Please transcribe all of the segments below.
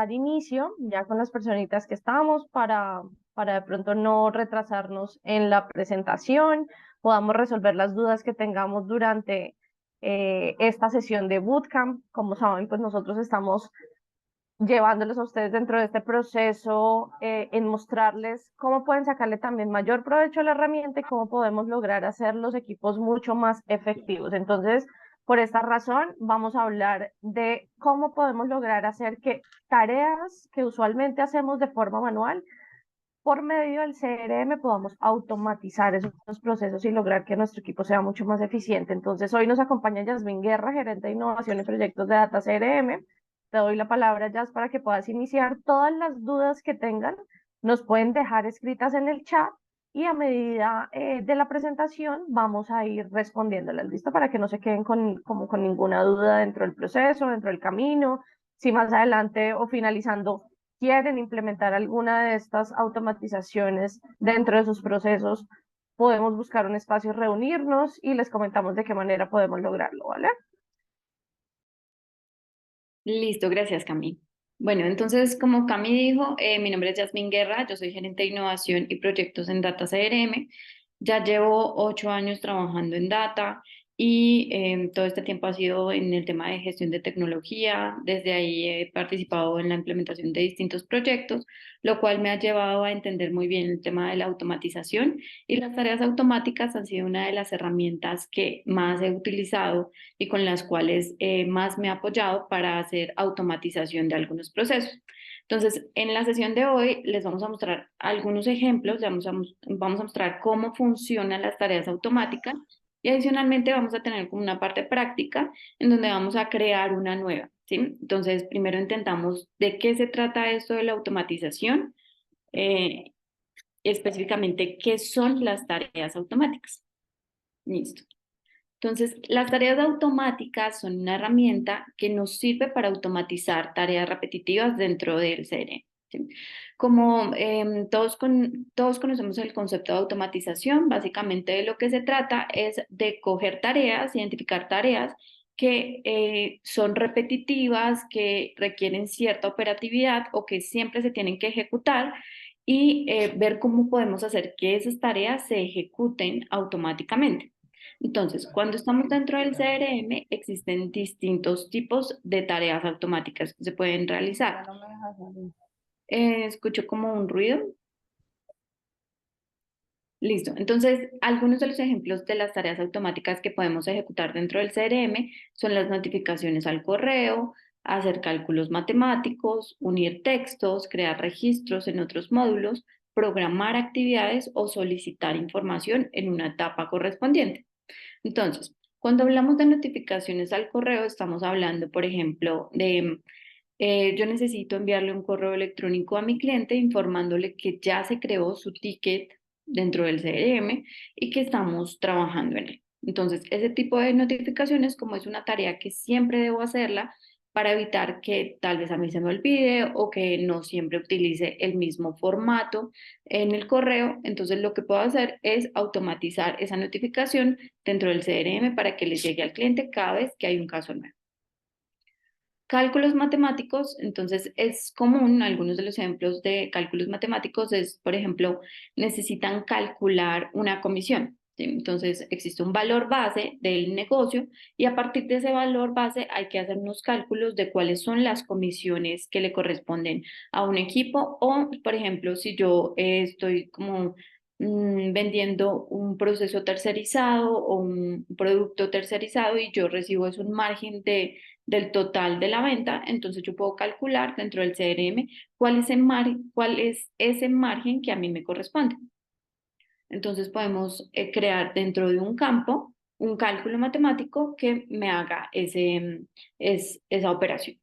dar inicio ya con las personitas que estamos para de pronto no retrasarnos en la presentación, podamos resolver las dudas que tengamos durante esta sesión de bootcamp. Como saben, pues nosotros estamos llevándolos a ustedes dentro de este proceso, en mostrarles cómo pueden sacarle también mayor provecho a la herramienta y cómo podemos lograr hacer los equipos mucho más efectivos. Entonces, por esta razón, vamos a hablar de cómo podemos lograr hacer que tareas que usualmente hacemos de forma manual, por medio del CRM podamos automatizar esos procesos y lograr que nuestro equipo sea mucho más eficiente. Entonces, hoy nos acompaña Yasmin Guerra, gerente de innovación y proyectos de Data CRM. Te doy la palabra, Yas, para que puedas iniciar. Todas las dudas que tengan nos pueden dejar escritas en el chat y a medida de la presentación vamos a ir respondiéndolas, ¿listo? Para que no se queden como con ninguna duda dentro del proceso, dentro del camino. Si más adelante o finalizando quieren implementar alguna de estas automatizaciones dentro de sus procesos, podemos buscar un espacio, reunirnos y les comentamos de qué manera podemos lograrlo, ¿vale? Listo, gracias, Cami. Bueno, entonces, como Cami dijo, mi nombre es Yasmin Guerra, yo soy gerente de innovación y proyectos en Data CRM. Ya llevo 8 años trabajando en Data y todo este tiempo ha sido en el tema de gestión de tecnología. Desde ahí he participado en la implementación de distintos proyectos, lo cual me ha llevado a entender muy bien el tema de la automatización, y las tareas automáticas han sido una de las herramientas que más he utilizado y con las cuales más me he apoyado para hacer automatización de algunos procesos. Entonces, en la sesión de hoy les vamos a mostrar algunos ejemplos, vamos a mostrar cómo funcionan las tareas automáticas, y adicionalmente vamos a tener como una parte práctica en donde vamos a crear una nueva, ¿sí? Entonces, primero intentamos de qué se trata esto de la automatización, eh, específicamente qué son las tareas automáticas. Listo. Entonces, las tareas automáticas son una herramienta que nos sirve para automatizar tareas repetitivas dentro del CRM. ¿Sí? Como todos conocemos el concepto de automatización, básicamente de lo que se trata es de coger tareas, identificar tareas que son repetitivas, que requieren cierta operatividad o que siempre se tienen que ejecutar, y ver cómo podemos hacer que esas tareas se ejecuten automáticamente. Entonces, cuando estamos dentro del CRM, existen distintos tipos de tareas automáticas que se pueden realizar. No me dejas salir. Escucho como un ruido. Listo. Entonces, algunos de los ejemplos de las tareas automáticas que podemos ejecutar dentro del CRM son las notificaciones al correo, hacer cálculos matemáticos, unir textos, crear registros en otros módulos, programar actividades o solicitar información en una etapa correspondiente. Entonces, cuando hablamos de notificaciones al correo, estamos hablando, por ejemplo, de yo necesito enviarle un correo electrónico a mi cliente informándole que ya se creó su ticket dentro del CRM y que estamos trabajando en él. Entonces, ese tipo de notificaciones, como es una tarea que siempre debo hacerla para evitar que tal vez a mí se me olvide o que no siempre utilice el mismo formato en el correo, entonces lo que puedo hacer es automatizar esa notificación dentro del CRM para que le llegue al cliente cada vez que hay un caso nuevo. Cálculos matemáticos, entonces es común, algunos de los ejemplos de cálculos matemáticos es, por ejemplo, necesitan calcular una comisión, ¿sí? Entonces existe un valor base del negocio y a partir de ese valor base hay que hacer unos cálculos de cuáles son las comisiones que le corresponden a un equipo, o, por ejemplo, si yo estoy como vendiendo un proceso tercerizado o un producto tercerizado y yo recibo es un margen del total de la venta, entonces yo puedo calcular dentro del CRM cuál es ese margen que a mí me corresponde. Entonces podemos crear dentro de un campo un cálculo matemático que me haga esa operación.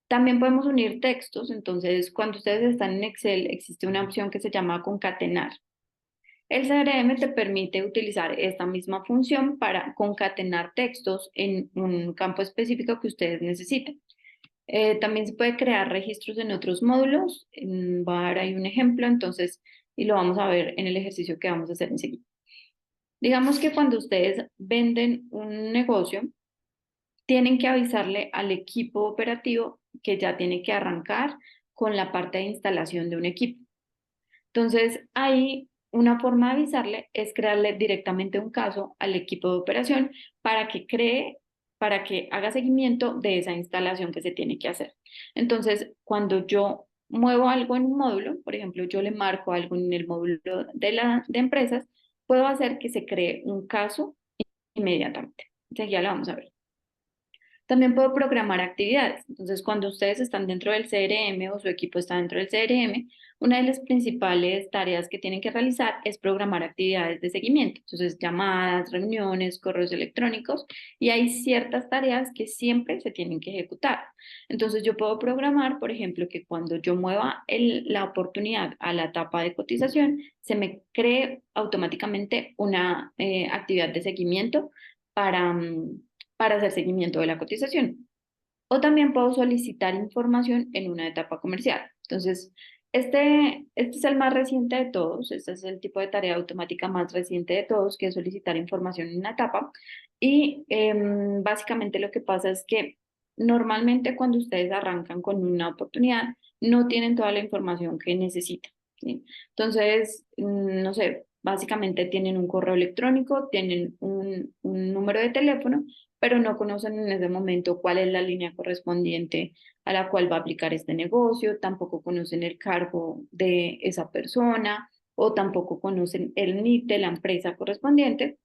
También podemos unir textos, entonces cuando ustedes están en Excel existe una opción que se llama concatenar. El CRM te permite utilizar esta misma función para concatenar textos en un campo específico que ustedes necesiten. También se puede crear registros en otros módulos. Voy a dar ahí un ejemplo, entonces, y lo vamos a ver en el ejercicio que vamos a hacer enseguida. Digamos que cuando ustedes venden un negocio, tienen que avisarle al equipo operativo que ya tiene que arrancar con la parte de instalación de un equipo. Entonces, ahí una forma de avisarle es crearle directamente un caso al equipo de operación para que para que haga seguimiento de esa instalación que se tiene que hacer. Entonces, cuando yo muevo algo en un módulo, por ejemplo, yo le marco algo en el módulo de empresas, puedo hacer que se cree un caso inmediatamente. Enseguida lo vamos a ver. También puedo programar actividades. Entonces, cuando ustedes están dentro del CRM o su equipo está dentro del CRM, una de las principales tareas que tienen que realizar es programar actividades de seguimiento. Entonces, llamadas, reuniones, correos electrónicos, y hay ciertas tareas que siempre se tienen que ejecutar. Entonces, yo puedo programar, por ejemplo, que cuando yo mueva la oportunidad a la etapa de cotización, se me cree automáticamente una actividad de seguimiento para... para hacer seguimiento de la cotización. O también puedo solicitar información en una etapa comercial. Entonces, este es el más reciente de todos. Este es el tipo de tarea automática más reciente de todos, que es solicitar información en una etapa. Y básicamente lo que pasa es que normalmente cuando ustedes arrancan con una oportunidad, no tienen toda la información que necesitan, ¿sí? Entonces, no sé, básicamente tienen un correo electrónico, tienen un número de teléfono, pero no conocen en ese momento cuál es la línea correspondiente a la cual va a aplicar este negocio, tampoco conocen el cargo de esa persona o tampoco conocen el NIT de la empresa correspondiente.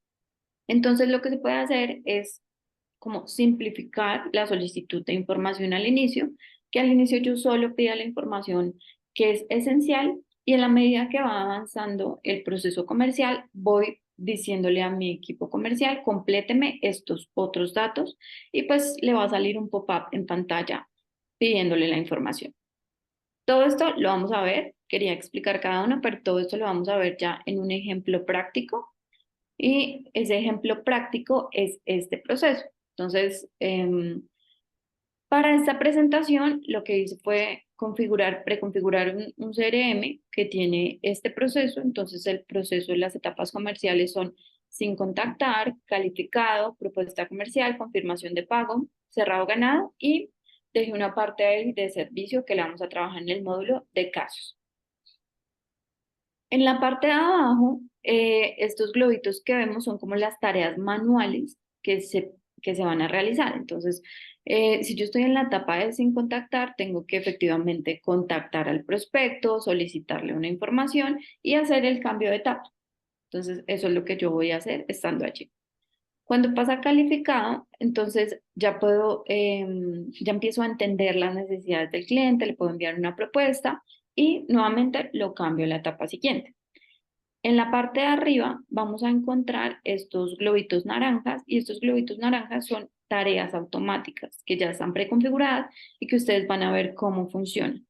Entonces, lo que se puede hacer es como simplificar la solicitud de información al inicio, que al inicio yo solo pida la información que es esencial, y en la medida que va avanzando el proceso comercial, voy diciéndole a mi equipo comercial, compléteme estos otros datos, y pues le va a salir un pop-up en pantalla pidiéndole la información. Todo esto lo vamos a ver, quería explicar cada uno, pero todo esto lo vamos a ver ya en un ejemplo práctico, y ese ejemplo práctico es este proceso. Entonces, para esta presentación, lo que hice fue preconfigurar un CRM que tiene este proceso. Entonces, el proceso de las etapas comerciales son sin contactar, calificado, propuesta comercial, confirmación de pago, cerrado ganado, y dejé una parte ahí de servicio que la vamos a trabajar en el módulo de casos. En la parte de abajo, estos globitos que vemos son como las tareas manuales que se van a realizar. Entonces, si yo estoy en la etapa de sin contactar, tengo que efectivamente contactar al prospecto, solicitarle una información y hacer el cambio de etapa. Entonces, eso es lo que yo voy a hacer estando allí. Cuando pasa calificado, entonces ya ya empiezo a entender las necesidades del cliente, le puedo enviar una propuesta y nuevamente lo cambio a la etapa siguiente. En la parte de arriba vamos a encontrar estos globitos naranjas, y estos globitos naranjas son tareas automáticas que ya están preconfiguradas y que ustedes van a ver cómo funcionan.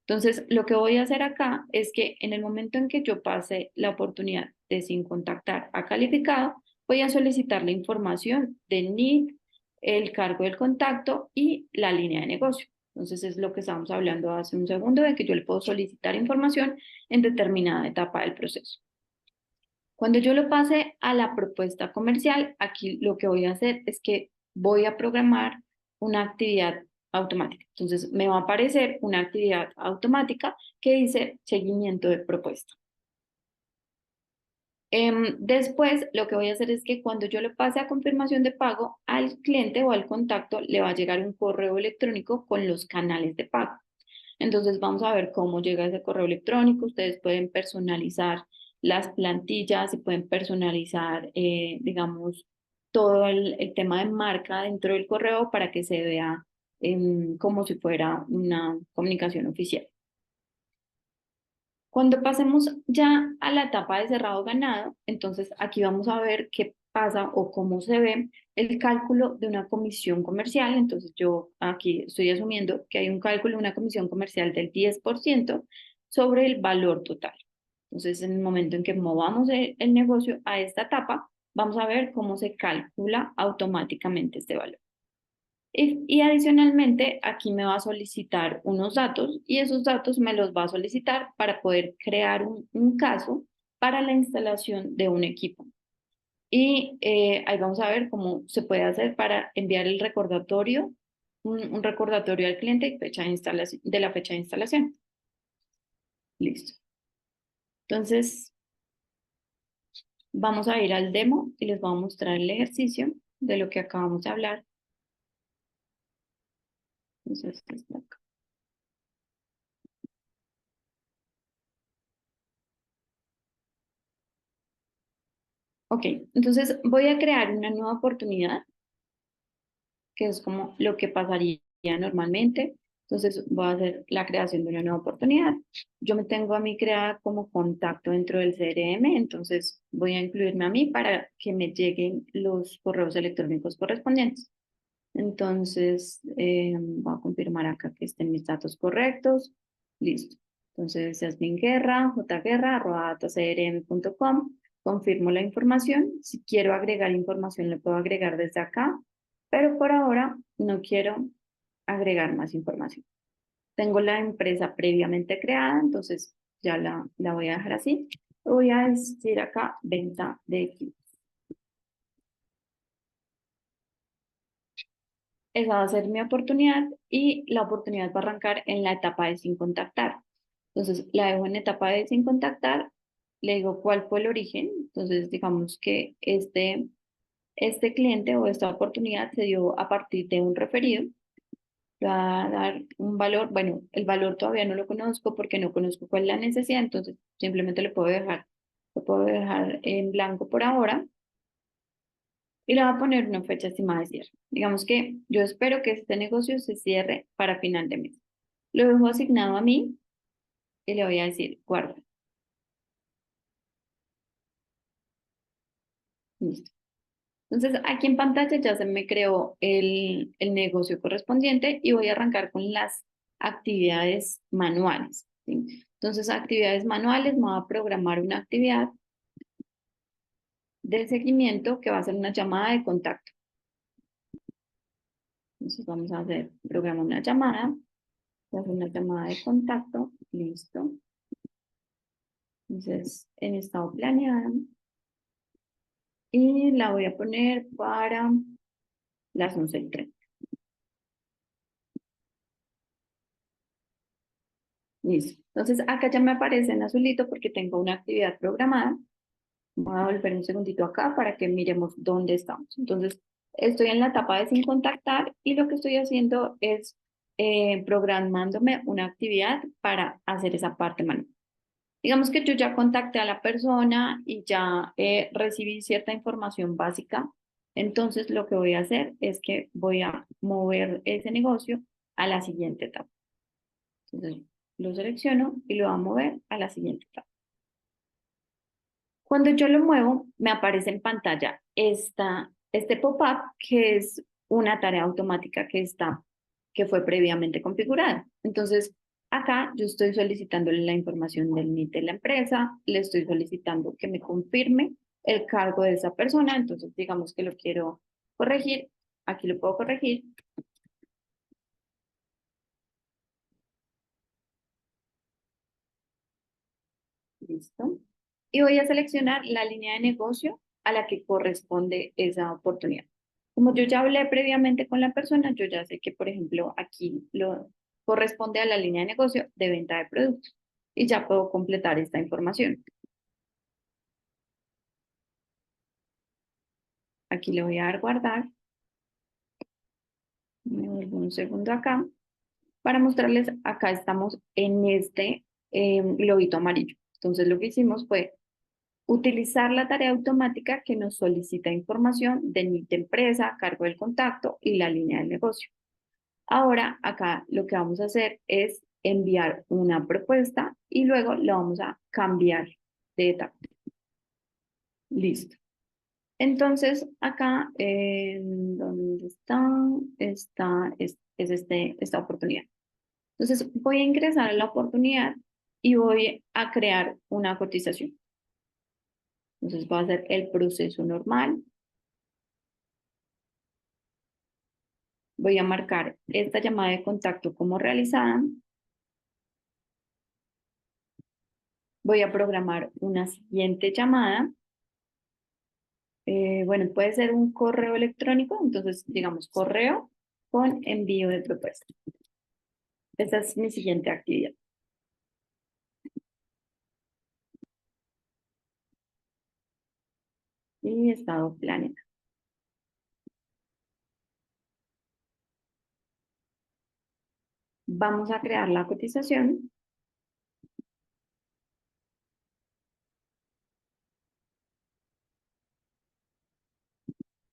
Entonces, lo que voy a hacer acá es que en el momento en que yo pase la oportunidad de sin contactar a calificado, voy a solicitar la información del NID, el cargo del contacto y la línea de negocio. Entonces, es lo que estábamos hablando hace un segundo, de que yo le puedo solicitar información en determinada etapa del proceso. Cuando yo lo pase a la propuesta comercial, aquí lo que voy a hacer es que voy a programar una actividad automática. Entonces, me va a aparecer una actividad automática que dice seguimiento de propuesta. Después, lo que voy a hacer es que cuando yo le pase a confirmación de pago, al cliente o al contacto le va a llegar un correo electrónico con los canales de pago. Entonces vamos a ver cómo llega ese correo electrónico. Ustedes pueden personalizar las plantillas y pueden personalizar, digamos, todo el tema de marca dentro del correo para que se vea como si fuera una comunicación oficial. Cuando pasemos ya a la etapa de cerrado ganado, entonces aquí vamos a ver qué pasa o cómo se ve el cálculo de una comisión comercial. Entonces yo aquí estoy asumiendo que hay un cálculo de una comisión comercial del 10% sobre el valor total. Entonces, en el momento en que movamos el negocio a esta etapa, vamos a ver cómo se calcula automáticamente este valor. Y adicionalmente, aquí me va a solicitar unos datos, y esos datos me los va a solicitar para poder crear un caso para la instalación de un equipo. Y ahí vamos a ver cómo se puede hacer para enviar el recordatorio un recordatorio al cliente y fecha de instalación, de la fecha de instalación. Listo. Entonces, vamos a ir al demo y les voy a mostrar el ejercicio de lo que acabamos de hablar. Entonces, está acá. Ok, entonces voy a crear una nueva oportunidad, que es como lo que pasaría normalmente. Entonces voy a hacer la creación de una nueva oportunidad. Yo me tengo a mí creada como contacto dentro del CRM, entonces voy a incluirme a mí para que me lleguen los correos electrónicos correspondientes. Entonces, voy a confirmar acá que estén mis datos correctos. Listo. Entonces, Yasmin Guerra, jguerra@datacrm.com. Confirmo la información. Si quiero agregar información, le puedo agregar desde acá, pero por ahora no quiero agregar más información. Tengo la empresa previamente creada, entonces ya la voy a dejar así. Voy a decir acá venta de equipo. Esa va a ser mi oportunidad y la oportunidad va a arrancar en la etapa de sin contactar. Entonces, la dejo en etapa de sin contactar, le digo cuál fue el origen. Entonces, digamos que este cliente o esta oportunidad se dio a partir de un referido. Le va a dar un valor, bueno, el valor todavía no lo conozco porque no conozco cuál es la necesidad, entonces simplemente lo puedo dejar en blanco por ahora y le voy a poner una fecha estimada de cierre. Digamos que yo espero que este negocio se cierre para final de mes. Lo dejo asignado a mí y le voy a decir, guarda. Listo. Entonces, aquí en pantalla ya se me creó el negocio correspondiente y voy a arrancar con las actividades manuales, ¿sí? Entonces, actividades manuales, me voy a programar una actividad de seguimiento que va a ser una llamada de contacto. Entonces, vamos a hacer, programa una llamada, voy a hacer una llamada de contacto, listo. Entonces, en estado planeada y la voy a poner para las 11:30. Listo. Entonces, acá ya me aparece en azulito porque tengo una actividad programada. Voy a volver un segundito acá para que miremos dónde estamos. Entonces, estoy en la etapa de sin contactar y lo que estoy haciendo es programándome una actividad para hacer esa parte manual. Digamos que yo ya contacté a la persona y ya recibí cierta información básica. Entonces, lo que voy a hacer es que voy a mover ese negocio a la siguiente etapa. Entonces, lo selecciono y lo voy a mover a la siguiente etapa. Cuando yo lo muevo, me aparece en pantalla este pop-up que es una tarea automática que fue previamente configurada. Entonces, acá yo estoy solicitándole la información del NIT de la empresa, le estoy solicitando que me confirme el cargo de esa persona. Entonces, digamos que lo quiero corregir. Aquí lo puedo corregir. Listo. Y voy a seleccionar la línea de negocio a la que corresponde esa oportunidad. Como yo ya hablé previamente con la persona, yo ya sé que, por ejemplo, aquí lo corresponde a la línea de negocio de venta de productos y ya puedo completar esta información. Aquí le voy a dar guardar. Me vuelvo un segundo acá para mostrarles, acá estamos en este globito amarillo. Entonces lo que hicimos fue utilizar la tarea automática que nos solicita información de NIT de empresa, cargo del contacto y la línea del negocio. Ahora, acá lo que vamos a hacer es enviar una propuesta y luego la vamos a cambiar de etapa. Listo. Entonces, acá, ¿dónde está? Esta oportunidad. Entonces, voy a ingresar a la oportunidad y voy a crear una cotización. Entonces, voy a hacer el proceso normal. Voy a marcar esta llamada de contacto como realizada. Voy a programar una siguiente llamada. Bueno, puede ser un correo electrónico, entonces digamos correo con envío de propuesta. Esta es mi siguiente actividad. Y estado planeado. Vamos a crear la cotización.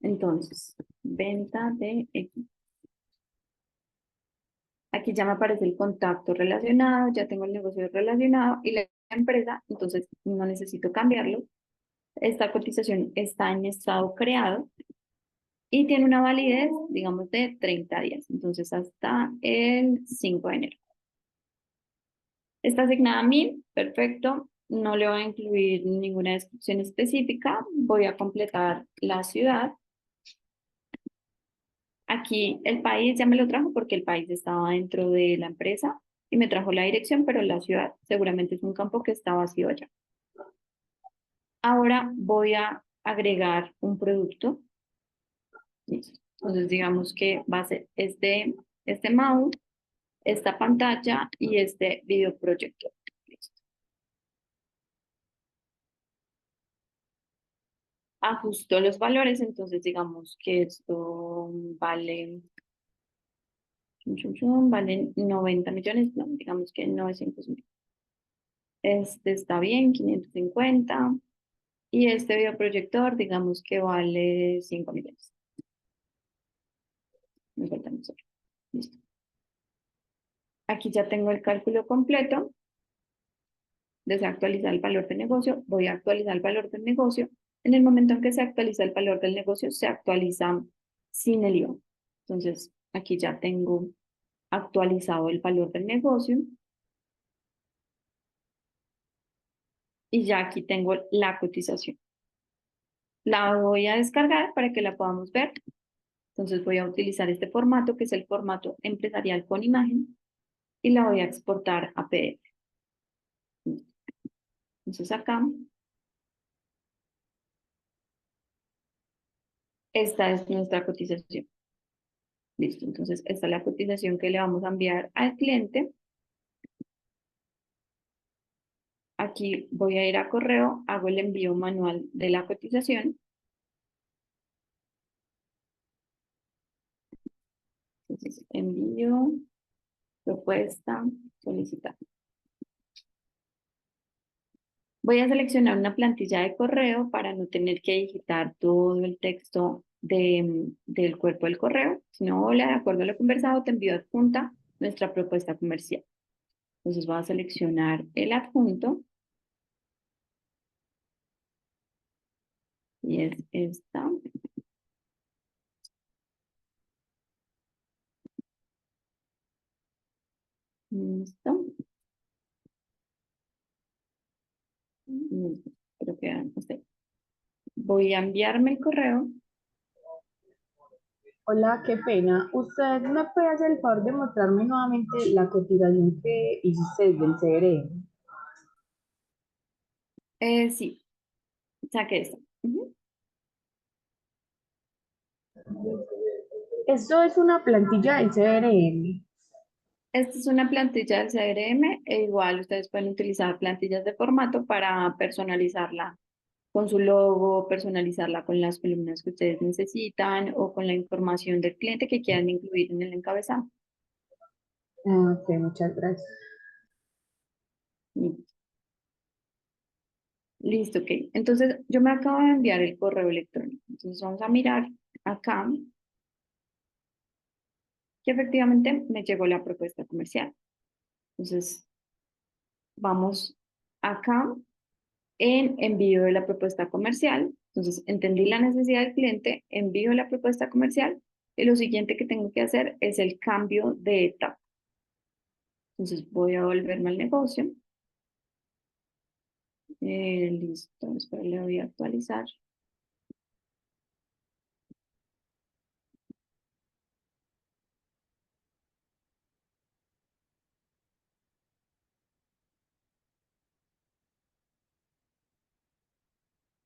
Entonces, venta de equipo. Aquí ya me aparece el contacto relacionado, ya tengo el negocio relacionado y la empresa, entonces no necesito cambiarlo. Esta cotización está en estado creado y tiene una validez, digamos, de 30 días, entonces hasta el 5 de enero. Está asignada a mí, perfecto. No le voy a incluir ninguna descripción específica. Voy a completar la ciudad. Aquí el país ya me lo trajo porque el país estaba dentro de la empresa y me trajo la dirección, pero la ciudad seguramente es un campo que está vacío allá. Ahora voy a agregar un producto. Listo. Entonces digamos que va a ser este mouse, esta pantalla y este videoproyector. Listo. Ajusto los valores, entonces digamos que esto vale, vale 90 millones, no, digamos que 900.000. Este está bien, 550. Y este videoproyector, digamos que vale 5 millones. Me faltan solo. Listo. Aquí ya tengo el cálculo completo. Deseo actualizar el valor del negocio. Voy a actualizar el valor del negocio. En el momento en que se actualiza el valor del negocio, se actualiza sin el IVA. Entonces, aquí ya tengo actualizado el valor del negocio. Y ya aquí tengo la cotización. La voy a descargar para que la podamos ver. Entonces voy a utilizar este formato, que es el formato empresarial con imagen, y la voy a exportar a PDF. Entonces acá, esta es nuestra cotización. Listo, entonces esta es la cotización que le vamos a enviar al cliente. Aquí voy a ir a correo, hago el envío manual de la cotización. Entonces, envío, propuesta, solicitar. Voy a seleccionar una plantilla de correo para no tener que digitar todo el texto del cuerpo del correo, sino, hola, de acuerdo a lo conversado, te envío adjunta nuestra propuesta comercial. Entonces voy a seleccionar el adjunto y es esta. Listo. Creo que no sé. Voy a enviarme el correo. Hola, qué pena. ¿Usted me puede hacer el favor de mostrarme nuevamente la cotización que hiciste del CRM? Sí, saqué esto. Esto es una plantilla del CRM. Esta es una plantilla del CRM e igual ustedes pueden utilizar plantillas de formato para personalizarla con su logo, personalizarla con las columnas que ustedes necesitan o con la información del cliente que quieran incluir en el encabezado. Ok, muchas gracias. Listo, ok. Entonces yo me acabo de enviar el correo electrónico. Entonces vamos a mirar acá que efectivamente me llegó la propuesta comercial. Entonces vamos acá en envío de la propuesta comercial. Entonces, entendí la necesidad del cliente, envío la propuesta comercial y lo siguiente que tengo que hacer es el cambio de etapa. Entonces, voy a volverme al negocio. Listo, espera, le voy a actualizar.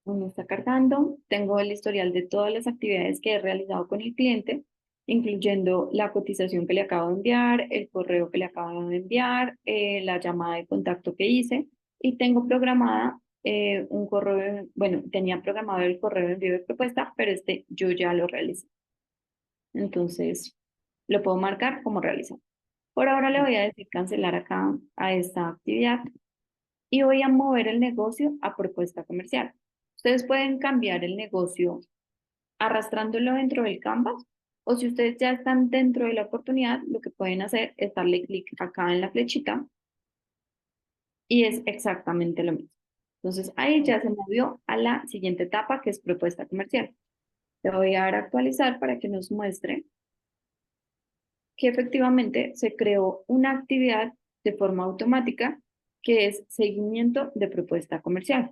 Me está cargando. Tengo el historial de todas las actividades que he realizado con el cliente incluyendo la cotización que le acabo de enviar, el correo que le acabo de enviar, la llamada de contacto que hice, y tengo programada un correo, bueno, tenía programado el correo de envío de propuesta, pero este yo ya lo realicé. Entonces, lo puedo marcar como realizado. Por ahora le voy a decir cancelar acá a esta actividad y voy a mover el negocio a propuesta comercial. Ustedes pueden cambiar el negocio arrastrándolo dentro del Canvas, o si ustedes ya están dentro de la oportunidad, lo que pueden hacer es darle clic acá en la flechita y es exactamente lo mismo. Entonces ahí ya se movió a la siguiente etapa, que es propuesta comercial. Le voy a dar a actualizar para que nos muestre que efectivamente se creó una actividad de forma automática que es seguimiento de propuesta comercial.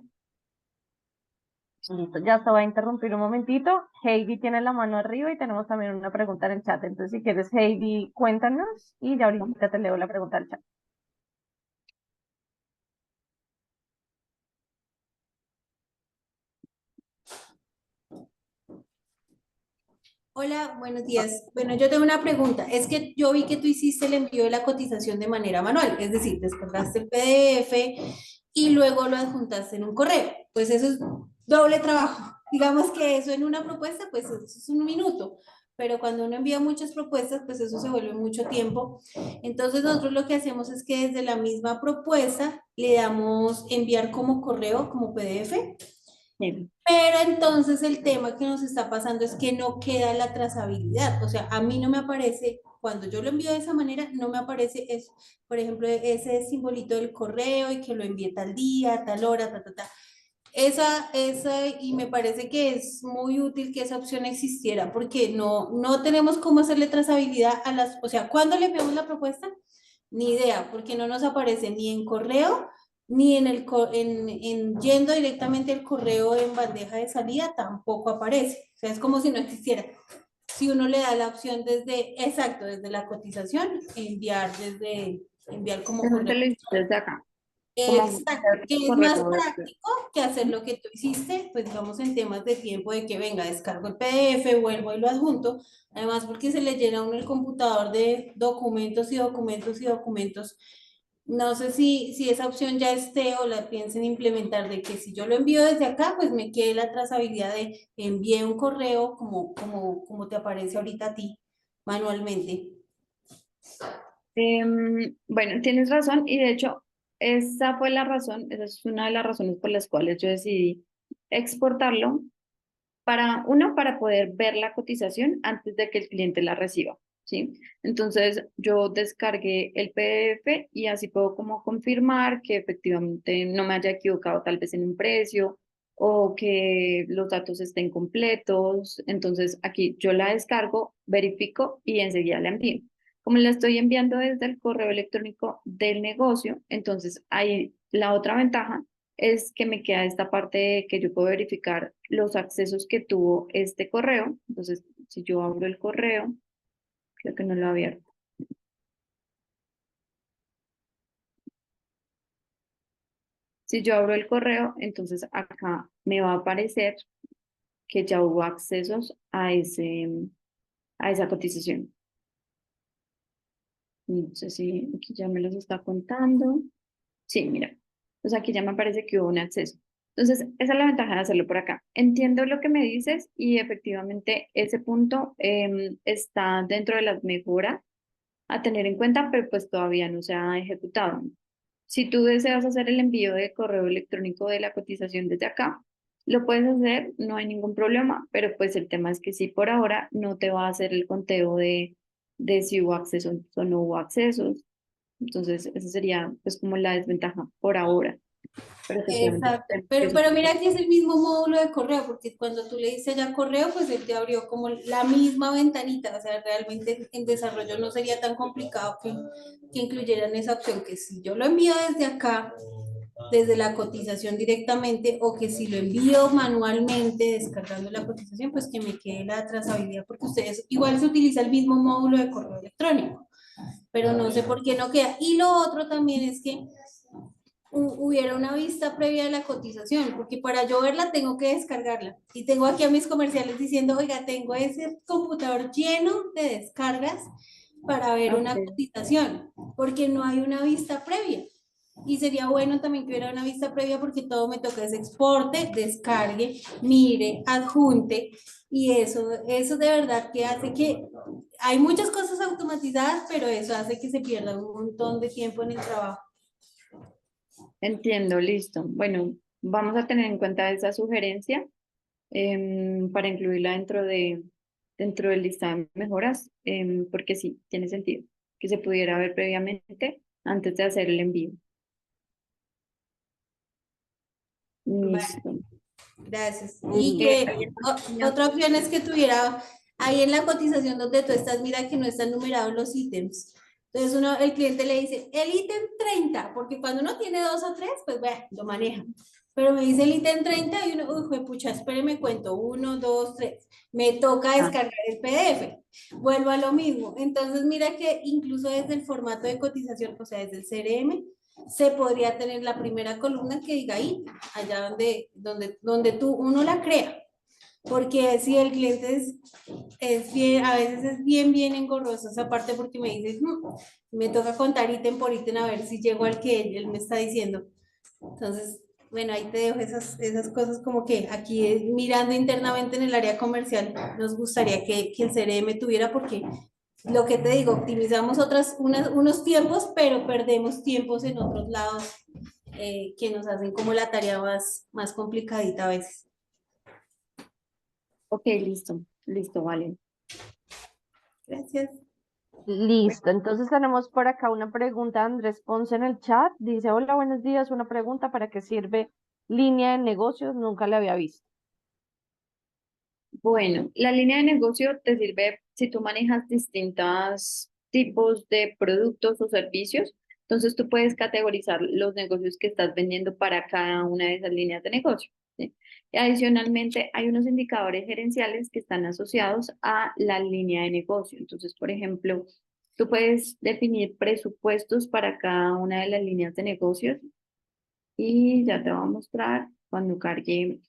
Listo, ya se va a interrumpir un momentito. Heidi tiene la mano arriba y tenemos también una pregunta en el chat. Entonces, si quieres, Heidi, cuéntanos y ya ahorita te leo la pregunta del chat. Hola, buenos días. Bueno, yo tengo una pregunta. Es que yo vi que tú hiciste el envío de la cotización de manera manual, es decir, descargaste el PDF y luego lo adjuntaste en un correo. Pues eso es doble trabajo. Digamos que eso en una propuesta, pues eso es un minuto, pero cuando uno envía muchas propuestas, pues eso se vuelve mucho tiempo. Entonces nosotros lo que hacemos es que desde la misma propuesta le damos enviar como correo, como PDF. Bien. Pero entonces el tema que nos está pasando es que no queda la trazabilidad. O sea, a mí no me aparece, cuando yo lo envío de esa manera, no me aparece eso. Por ejemplo, ese simbolito del correo y que lo envíe tal día, tal hora, ta, ta, ta. Y me parece que es muy útil que esa opción existiera porque no tenemos cómo hacerle trazabilidad a las, o sea, cuando le enviamos la propuesta, ni idea, porque no nos aparece ni en correo, ni en yendo directamente el correo en bandeja de salida, tampoco aparece. O sea, es como si no existiera. Si uno le da la opción exacto, desde la cotización, enviar como Entonces te correo. lo hiciste desde acá. Como Exacto, que es más correo. práctico que hacer lo que tú hiciste, pues digamos en temas de tiempo de que venga, descargo el PDF, vuelvo y lo adjunto, además porque se le llena a uno el computador de documentos y documentos y documentos. No sé si esa opción ya esté o la piensen implementar de que si yo lo envío desde acá, pues me quede la trazabilidad de envié un correo como te aparece ahorita a ti manualmente. Bueno, tienes razón y de hecho esa fue la razón, esa es una de las razones por las cuales yo decidí exportarlo para poder ver la cotización antes de que el cliente la reciba, ¿sí? Entonces yo descargué el PDF y así puedo como confirmar que efectivamente no me haya equivocado tal vez en un precio o que los datos estén completos. Entonces aquí yo la descargo, verifico y enseguida la envío. Como la estoy enviando desde el correo electrónico del negocio, entonces ahí la otra ventaja es que me queda esta parte de que yo puedo verificar los accesos que tuvo este correo. Entonces, si yo abro el correo, creo que no lo he abierto. Si yo abro el correo, entonces acá me va a aparecer que ya hubo accesos a esa cotización. No sé si aquí ya me los está contando. Sí, mira. Pues aquí ya me parece que hubo un acceso. Entonces, esa es la ventaja de hacerlo por acá. Entiendo lo que me dices y efectivamente ese punto está dentro de las mejoras a tener en cuenta, pero pues todavía no se ha ejecutado. Si tú deseas hacer el envío de correo electrónico de la cotización desde acá, lo puedes hacer, no hay ningún problema, pero pues el tema es que si por ahora no te va a hacer el conteo de si hubo accesos o no hubo accesos. Entonces, esa sería pues como la desventaja por ahora. Pero efectivamente, Exacto, pero mira que es el mismo módulo de correo, porque cuando tú le dices ya correo, pues él te abrió como la misma ventanita, o sea, realmente en desarrollo no sería tan complicado que incluyeran esa opción, que si yo lo envío desde acá, desde la cotización directamente, o que si lo envío manualmente descargando la cotización, pues que me quede la trazabilidad, porque ustedes igual se utiliza el mismo módulo de correo electrónico, pero no sé por qué no queda. Y lo otro también es que hubiera una vista previa de la cotización, porque para yo verla tengo que descargarla. Y tengo aquí a mis comerciales diciendo, oiga, tengo ese computador lleno de descargas para ver una Ok. cotización, porque no hay una vista previa. Y sería bueno también que hubiera una vista previa porque todo me toca es exporte, descargue, mire, adjunte. Y eso de verdad que hace que hay muchas cosas automatizadas, pero eso hace que se pierda un montón de tiempo en el trabajo. Entiendo, listo. Bueno, vamos a tener en cuenta esa sugerencia para incluirla dentro del listado de mejoras, porque sí, tiene sentido que se pudiera ver previamente antes de hacer el envío. Listo. Gracias. Y Listo. que otra opción es que tuviera ahí en la cotización donde tú estás, mira que no están numerados los ítems. Entonces el cliente le dice, el ítem 30 porque cuando uno tiene dos o tres, pues bueno, lo maneja. Pero me dice el ítem 30 y uno, uy, pucha, espéreme, cuento, uno, dos, tres. Me toca Ah, descargar el PDF. Vuelvo a lo mismo. Entonces, mira que incluso desde el formato de cotización, o sea, desde el CRM, se podría tener la primera columna que diga ahí, allá donde uno la crea. Porque si el cliente es bien, a veces es bien engorroso esa parte porque me dice, me toca contar ítem por ítem a ver si llego al que él me está diciendo. Entonces, bueno, ahí te dejo esas cosas como que aquí mirando internamente en el área comercial nos gustaría que el CRM tuviera porque lo que te digo, optimizamos unos tiempos, pero perdemos tiempos en otros lados que nos hacen como la tarea más complicadita a veces. ok, listo, listo, vale. Gracias. Listo, entonces tenemos por acá una pregunta de Andrés Ponce en el chat. Dice, hola, buenos días, una pregunta, ¿para qué sirve línea de negocios? Nunca la había visto. Bueno, la línea de negocio te sirve si tú manejas distintos tipos de productos o servicios. Entonces tú puedes categorizar los negocios que estás vendiendo para cada una de esas líneas de negocio, ¿sí? Y adicionalmente hay unos indicadores gerenciales que están asociados a la línea de negocio. Entonces, por ejemplo, tú puedes definir presupuestos para cada una de las líneas de negocios y ya te voy a mostrar cuando cargue.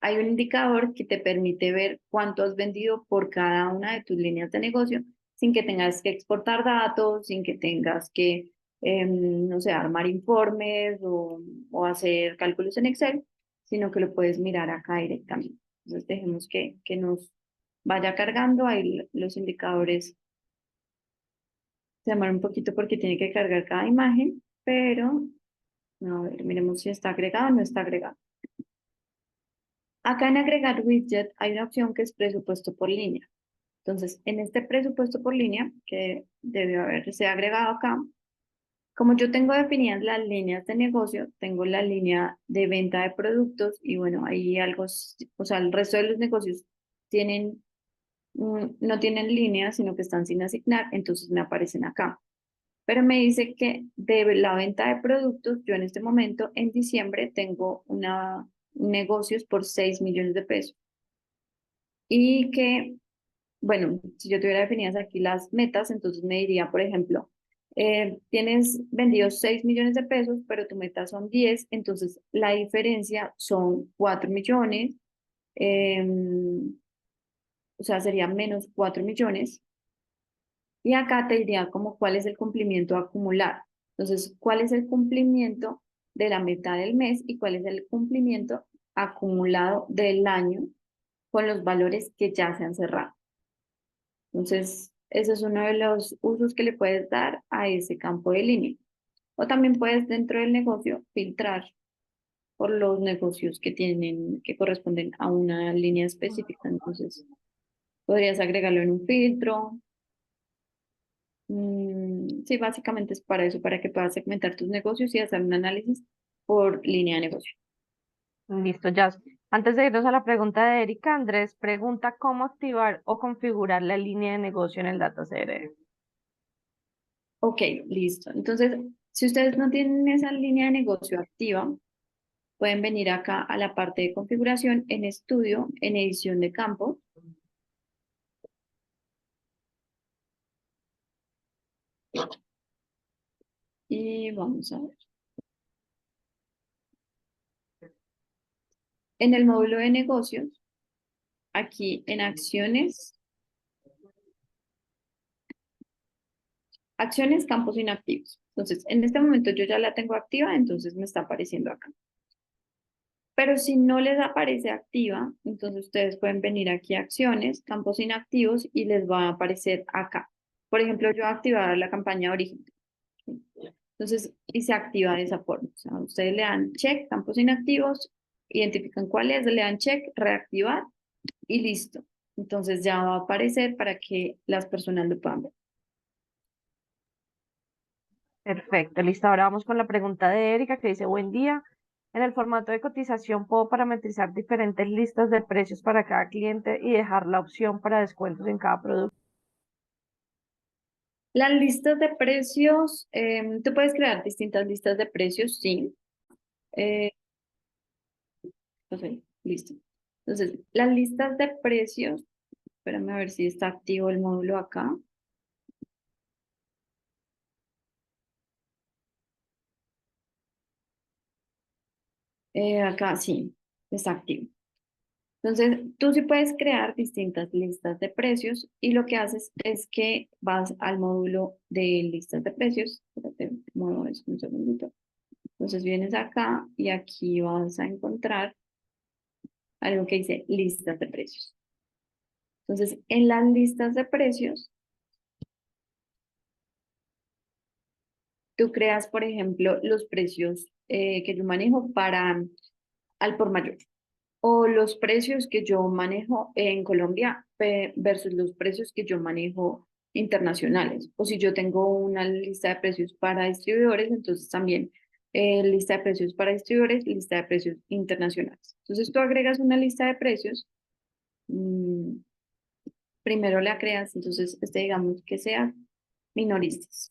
Hay un indicador que te permite ver cuánto has vendido por cada una de tus líneas de negocio sin que tengas que exportar datos, sin que tengas que, no sé, armar informes o hacer cálculos en Excel, sino que lo puedes mirar acá directamente. Entonces dejemos que nos vaya cargando. Ahí los indicadores se demoran un poquito porque tiene que cargar cada imagen, pero a ver, miremos si está agregado o no está agregado. Acá en agregar widget hay una opción que es presupuesto por línea. Entonces, en este presupuesto por línea, que debe haberse agregado acá, como yo tengo definidas las líneas de negocio, tengo la línea de venta de productos y bueno, ahí algo, o sea, el resto de los negocios tienen, no tienen líneas, sino que están sin asignar, entonces me aparecen acá. Pero me dice que de la venta de productos, yo en este momento, en diciembre, tengo negocios por 6 millones de pesos y que bueno, si yo tuviera definidas aquí las metas, entonces me diría, por ejemplo, tienes vendidos 6 millones de pesos, pero tu meta son 10, entonces la diferencia son 4 millones, o sea, sería menos 4 millones. Y acá te diría como cuál es el cumplimiento acumulado. Entonces, cuál es el cumplimiento de la meta del mes y cuál es el cumplimiento acumulado del año con los valores que ya se han cerrado. Entonces, ese es uno de los usos que le puedes dar a ese campo de línea. O también puedes dentro del negocio filtrar por los negocios que tienen, que corresponden a una línea específica. Entonces, podrías agregarlo en un filtro. Sí, básicamente es para eso, para que puedas segmentar tus negocios y hacer un análisis por línea de negocio. Listo, ya. Antes de irnos a la pregunta de Erika, Andrés pregunta cómo activar o configurar la línea de negocio en el data CRM. Ok, listo. Entonces, si ustedes no tienen esa línea de negocio activa, pueden venir acá a la parte de configuración en estudio, en edición de campo. Y vamos a ver. En el módulo de negocios, aquí en acciones, campos inactivos. Entonces, en este momento yo ya la tengo activa, entonces me está apareciendo acá. Pero si no les aparece activa, entonces ustedes pueden venir aquí a acciones, campos inactivos y les va a aparecer acá. Por ejemplo, yo voy a activar la campaña de origen. Entonces, y se activa de esa forma. O sea, ustedes le dan check, campos inactivos, identifican cuál es, le dan check, reactivar y listo. Entonces ya va a aparecer para que las personas lo puedan ver. Perfecto, listo. Ahora vamos con la pregunta de Erika que dice, buen día. En el formato de cotización puedo parametrizar diferentes listas de precios para cada cliente y dejar la opción para descuentos en cada producto. Las listas de precios, tú puedes crear distintas listas de precios, sí. Ok, listo. Entonces, las listas de precios, espérame a ver si está activo el módulo acá. Acá sí, está activo. Entonces, tú sí puedes crear distintas listas de precios y lo que haces es que vas al módulo de listas de precios. Espérate, muevo eso un segundito. Entonces vienes acá y aquí vas a encontrar algo que dice listas de precios. Entonces, en las listas de precios, tú creas, por ejemplo, los precios que yo manejo para al por mayor o los precios que yo manejo en Colombia versus los precios que yo manejo internacionales. O si yo tengo una lista de precios para distribuidores, entonces también lista de precios para distribuidores, lista de precios internacionales. Entonces tú agregas una lista de precios, mm, primero la creas, entonces digamos que sea minoristas.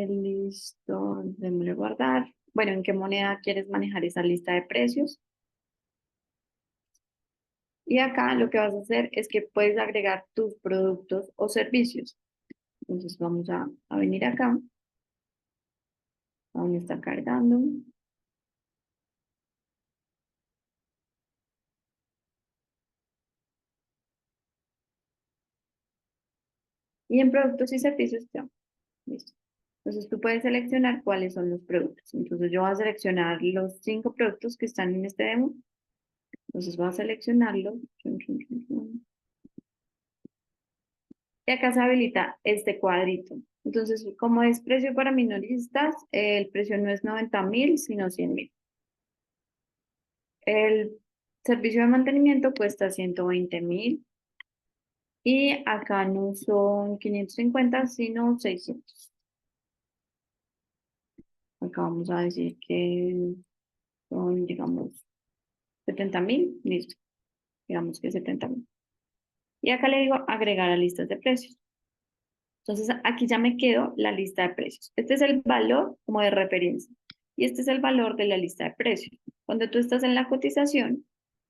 Listo, démosle guardar. Bueno, ¿en qué moneda quieres manejar esa lista de precios? Y acá lo que vas a hacer es que puedes agregar tus productos o servicios. Entonces vamos a venir acá, aún está cargando. Y en productos y servicios ya. Listo. Entonces tú puedes seleccionar cuáles son los productos. Entonces yo voy a seleccionar los 5 productos que están en este demo. Entonces voy a seleccionarlo. Y acá se habilita este cuadrito. Entonces, como es precio para minoristas, el precio no es 90.000, sino 100.000. El servicio de mantenimiento cuesta 120.000 y acá no son 550, sino 600. Acá vamos a decir que son, digamos, 70.000, listo. Digamos que 70.000. Y acá le digo agregar a listas de precios. Entonces, aquí ya me quedo la lista de precios. Este es el valor como de referencia. Y este es el valor de la lista de precios. Cuando tú estás en la cotización,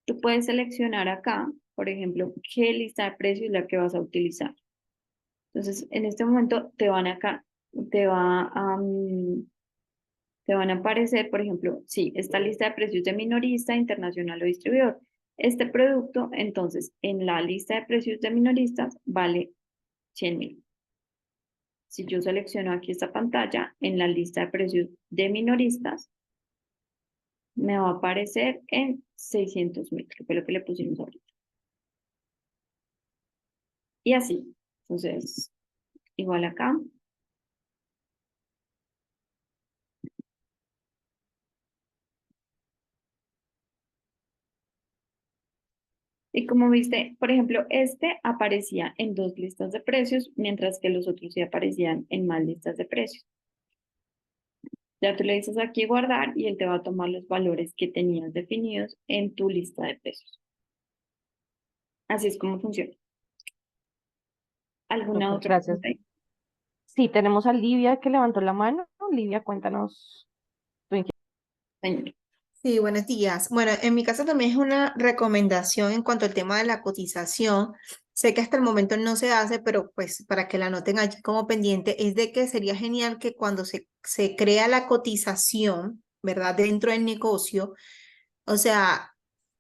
tú puedes seleccionar acá, por ejemplo, qué lista de precios es la que vas a utilizar. Entonces, en este momento te van acá, te va a, te van a aparecer, por ejemplo, sí, esta lista de precios de minorista, internacional o distribuidor. Este producto, entonces, en la lista de precios de minoristas vale 100.000. Si yo selecciono aquí esta pantalla, en la lista de precios de minoristas, me va a aparecer en 600.000, que fue lo que le pusimos ahorita. Y así. Entonces, igual acá. Y como viste, por ejemplo, este aparecía en 2 listas de precios, mientras que los otros sí aparecían en más listas de precios. Ya tú le dices aquí guardar y él te va a tomar los valores que tenías definidos en tu lista de precios. Así es como funciona. ¿Alguna Súper, otra gracias. pregunta ahí? Sí, tenemos a Livia que levantó la mano. Livia, cuéntanos tu inquietud. Señor. Sí, buenos días. Bueno, en mi caso también es una recomendación en cuanto al tema de la cotización. sé que hasta el momento no se hace, pero pues para que la anoten allí como pendiente, es de que sería genial que cuando se crea la cotización, ¿verdad? Dentro del negocio, o sea,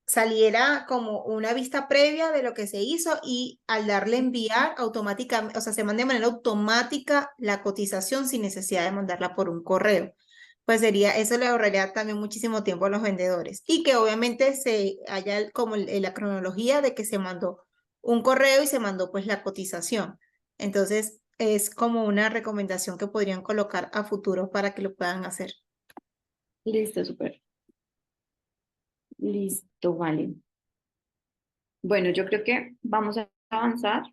saliera como una vista previa de lo que se hizo y al darle enviar automáticamente, o sea, se mande de manera automática la cotización sin necesidad de mandarla por un correo. Pues sería, eso le ahorraría también muchísimo tiempo a los vendedores. Y que obviamente se haya como la cronología de que se mandó un correo y se mandó pues la cotización. Entonces, es como una recomendación que podrían colocar a futuro para que lo puedan hacer. Listo, súper. Listo, vale. Bueno, yo creo que vamos a avanzar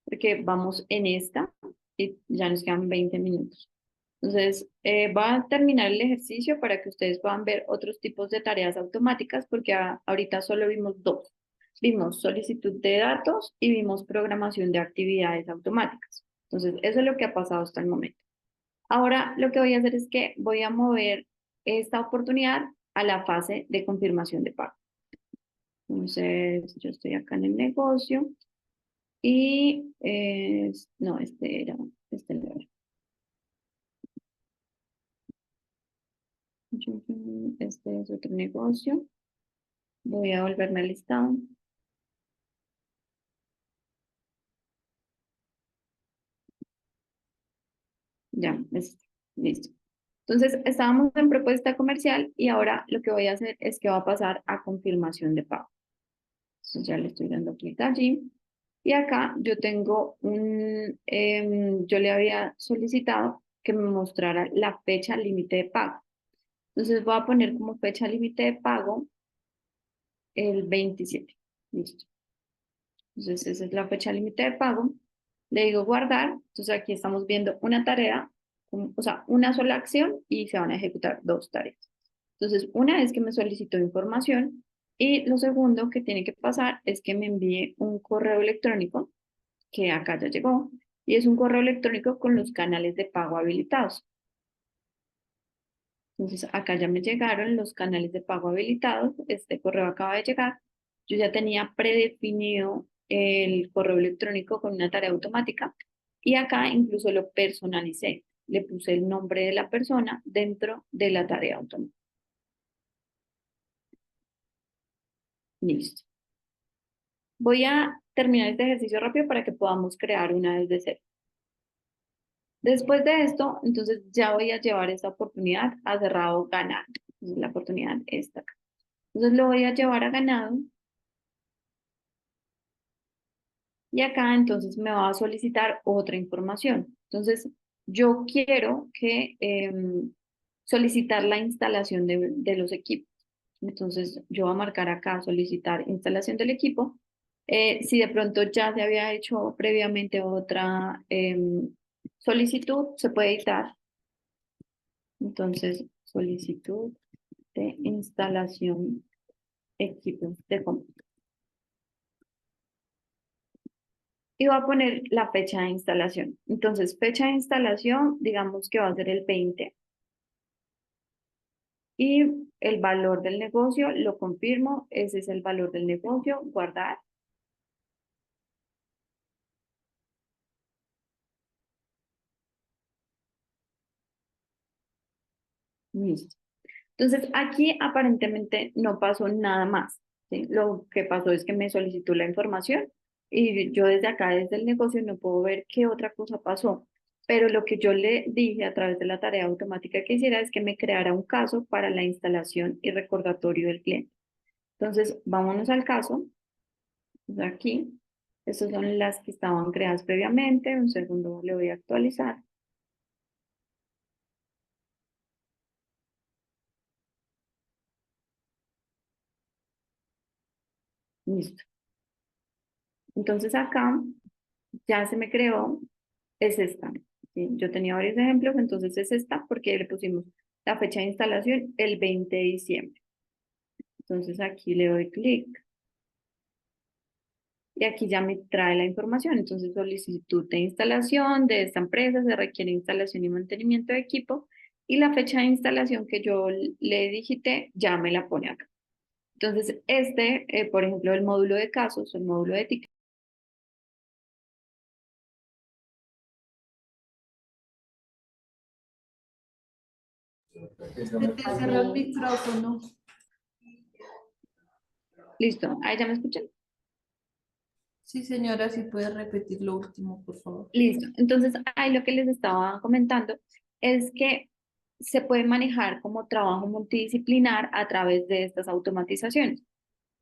porque vamos en esta y ya nos quedan 20 minutos. Entonces, va a terminar el ejercicio para que ustedes puedan ver otros tipos de tareas automáticas porque ahorita solo vimos dos. Vimos solicitud de datos y vimos programación de actividades automáticas. Entonces, eso es lo que ha pasado hasta el momento. Ahora lo que voy a hacer es que voy a mover esta oportunidad a la fase de confirmación de pago. Entonces, yo estoy acá en el negocio y no, este era. Este es otro negocio. Voy a volverme al listado. Ya, listo. Entonces, estábamos en propuesta comercial y ahora lo que voy a hacer es que va a pasar a confirmación de pago. Entonces, ya le estoy dando clic allí. Y acá yo tengo yo le había solicitado que me mostrara la fecha límite de pago. Entonces, voy a poner como fecha límite de pago el 27. Listo. Entonces, esa es la fecha límite de pago. Le digo guardar. Entonces, aquí estamos viendo una tarea, o sea, una sola acción y se van a ejecutar dos tareas. Entonces, una es que me solicitó información y lo segundo que tiene que pasar es que me envíe un correo electrónico, que acá ya llegó, y es un correo electrónico con los canales de pago habilitados. Entonces, acá ya me llegaron los canales de pago habilitados. Este correo acaba de llegar. Yo ya tenía predefinido el correo electrónico con una tarea automática y acá incluso lo personalicé. Le puse el nombre de la persona dentro de la tarea automática. Listo. Voy a terminar este ejercicio rápido para que podamos crear una desde cero. Después de esto, entonces ya voy a llevar esa oportunidad a cerrado ganado. Entonces, la oportunidad está acá. Entonces lo voy a llevar a ganado. Y acá entonces me va a solicitar otra información. Entonces, yo quiero que solicitar la instalación de los equipos. Entonces, yo voy a marcar acá solicitar instalación del equipo. Si de pronto ya se había hecho previamente otra solicitud, se puede editar. Entonces, solicitud de instalación equipos de cómputo. Y voy a poner la fecha de instalación. Entonces, fecha de instalación, digamos que va a ser el 20. Y el valor del negocio, lo confirmo, ese es el valor del negocio, guardar. Listo. Entonces, aquí aparentemente no pasó nada más, ¿sí? Lo que pasó es que me solicitó la información y yo desde acá, desde el negocio, no puedo ver qué otra cosa pasó. Pero lo que yo le dije a través de la tarea automática que hiciera es que me creara un caso para la instalación y recordatorio del cliente. Entonces, vámonos al caso. Aquí, estas son las que estaban creadas previamente. Un segundo, le voy a actualizar. Listo. Entonces acá ya se me creó, es esta. ¿Sí? Yo tenía varios ejemplos, entonces es esta porque le pusimos la fecha de instalación el 20 de diciembre. Entonces aquí le doy clic y aquí ya me trae la información. Entonces solicitud de instalación de esta empresa, se requiere instalación y mantenimiento de equipo y la fecha de instalación que yo le digité ya me la pone acá. Entonces por ejemplo, el módulo de casos, el módulo de etiqueta, Se te cerró el micrófono. Listo, ahí ya me escuchan. Sí, señora, si puede repetir lo último, por favor. Listo. Entonces, ahí lo que les estaba comentando es que se puede manejar como trabajo multidisciplinar a través de estas automatizaciones.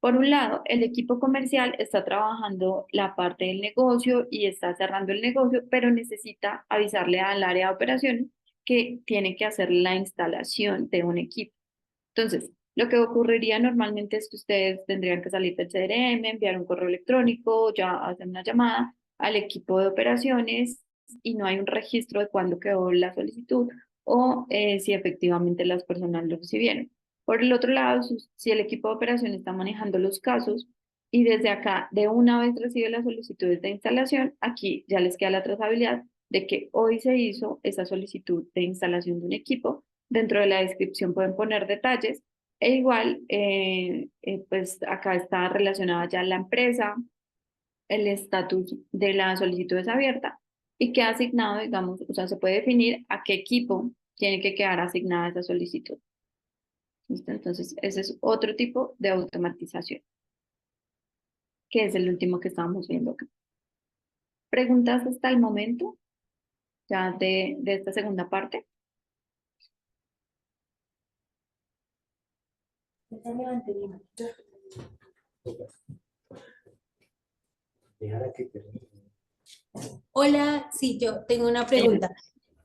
Por un lado, el equipo comercial está trabajando la parte del negocio y está cerrando el negocio, pero necesita avisarle al área de operaciones que tiene que hacer la instalación de un equipo. Entonces, lo que ocurriría normalmente es que ustedes tendrían que salir del CRM, enviar un correo electrónico, ya hacer una llamada al equipo de operaciones y no hay un registro de cuándo quedó la solicitud o si efectivamente las personas lo recibieron. Por el otro lado, si el equipo de operaciones está manejando los casos y desde acá de una vez recibe las solicitudes de instalación, aquí ya les queda la trazabilidad de que hoy se hizo esa solicitud de instalación de un equipo. Dentro de la descripción pueden poner detalles e igual, pues acá está relacionada ya la empresa, el estatus de la solicitud es abierta y queda asignado, digamos, o sea, se puede definir a qué equipo tiene que quedar asignada esa solicitud. ¿Listo? Entonces, ese es otro tipo de automatización, que es el último que estábamos viendo acá. ¿Preguntas hasta el momento ya de esta segunda parte? Hola, sí, yo tengo una pregunta.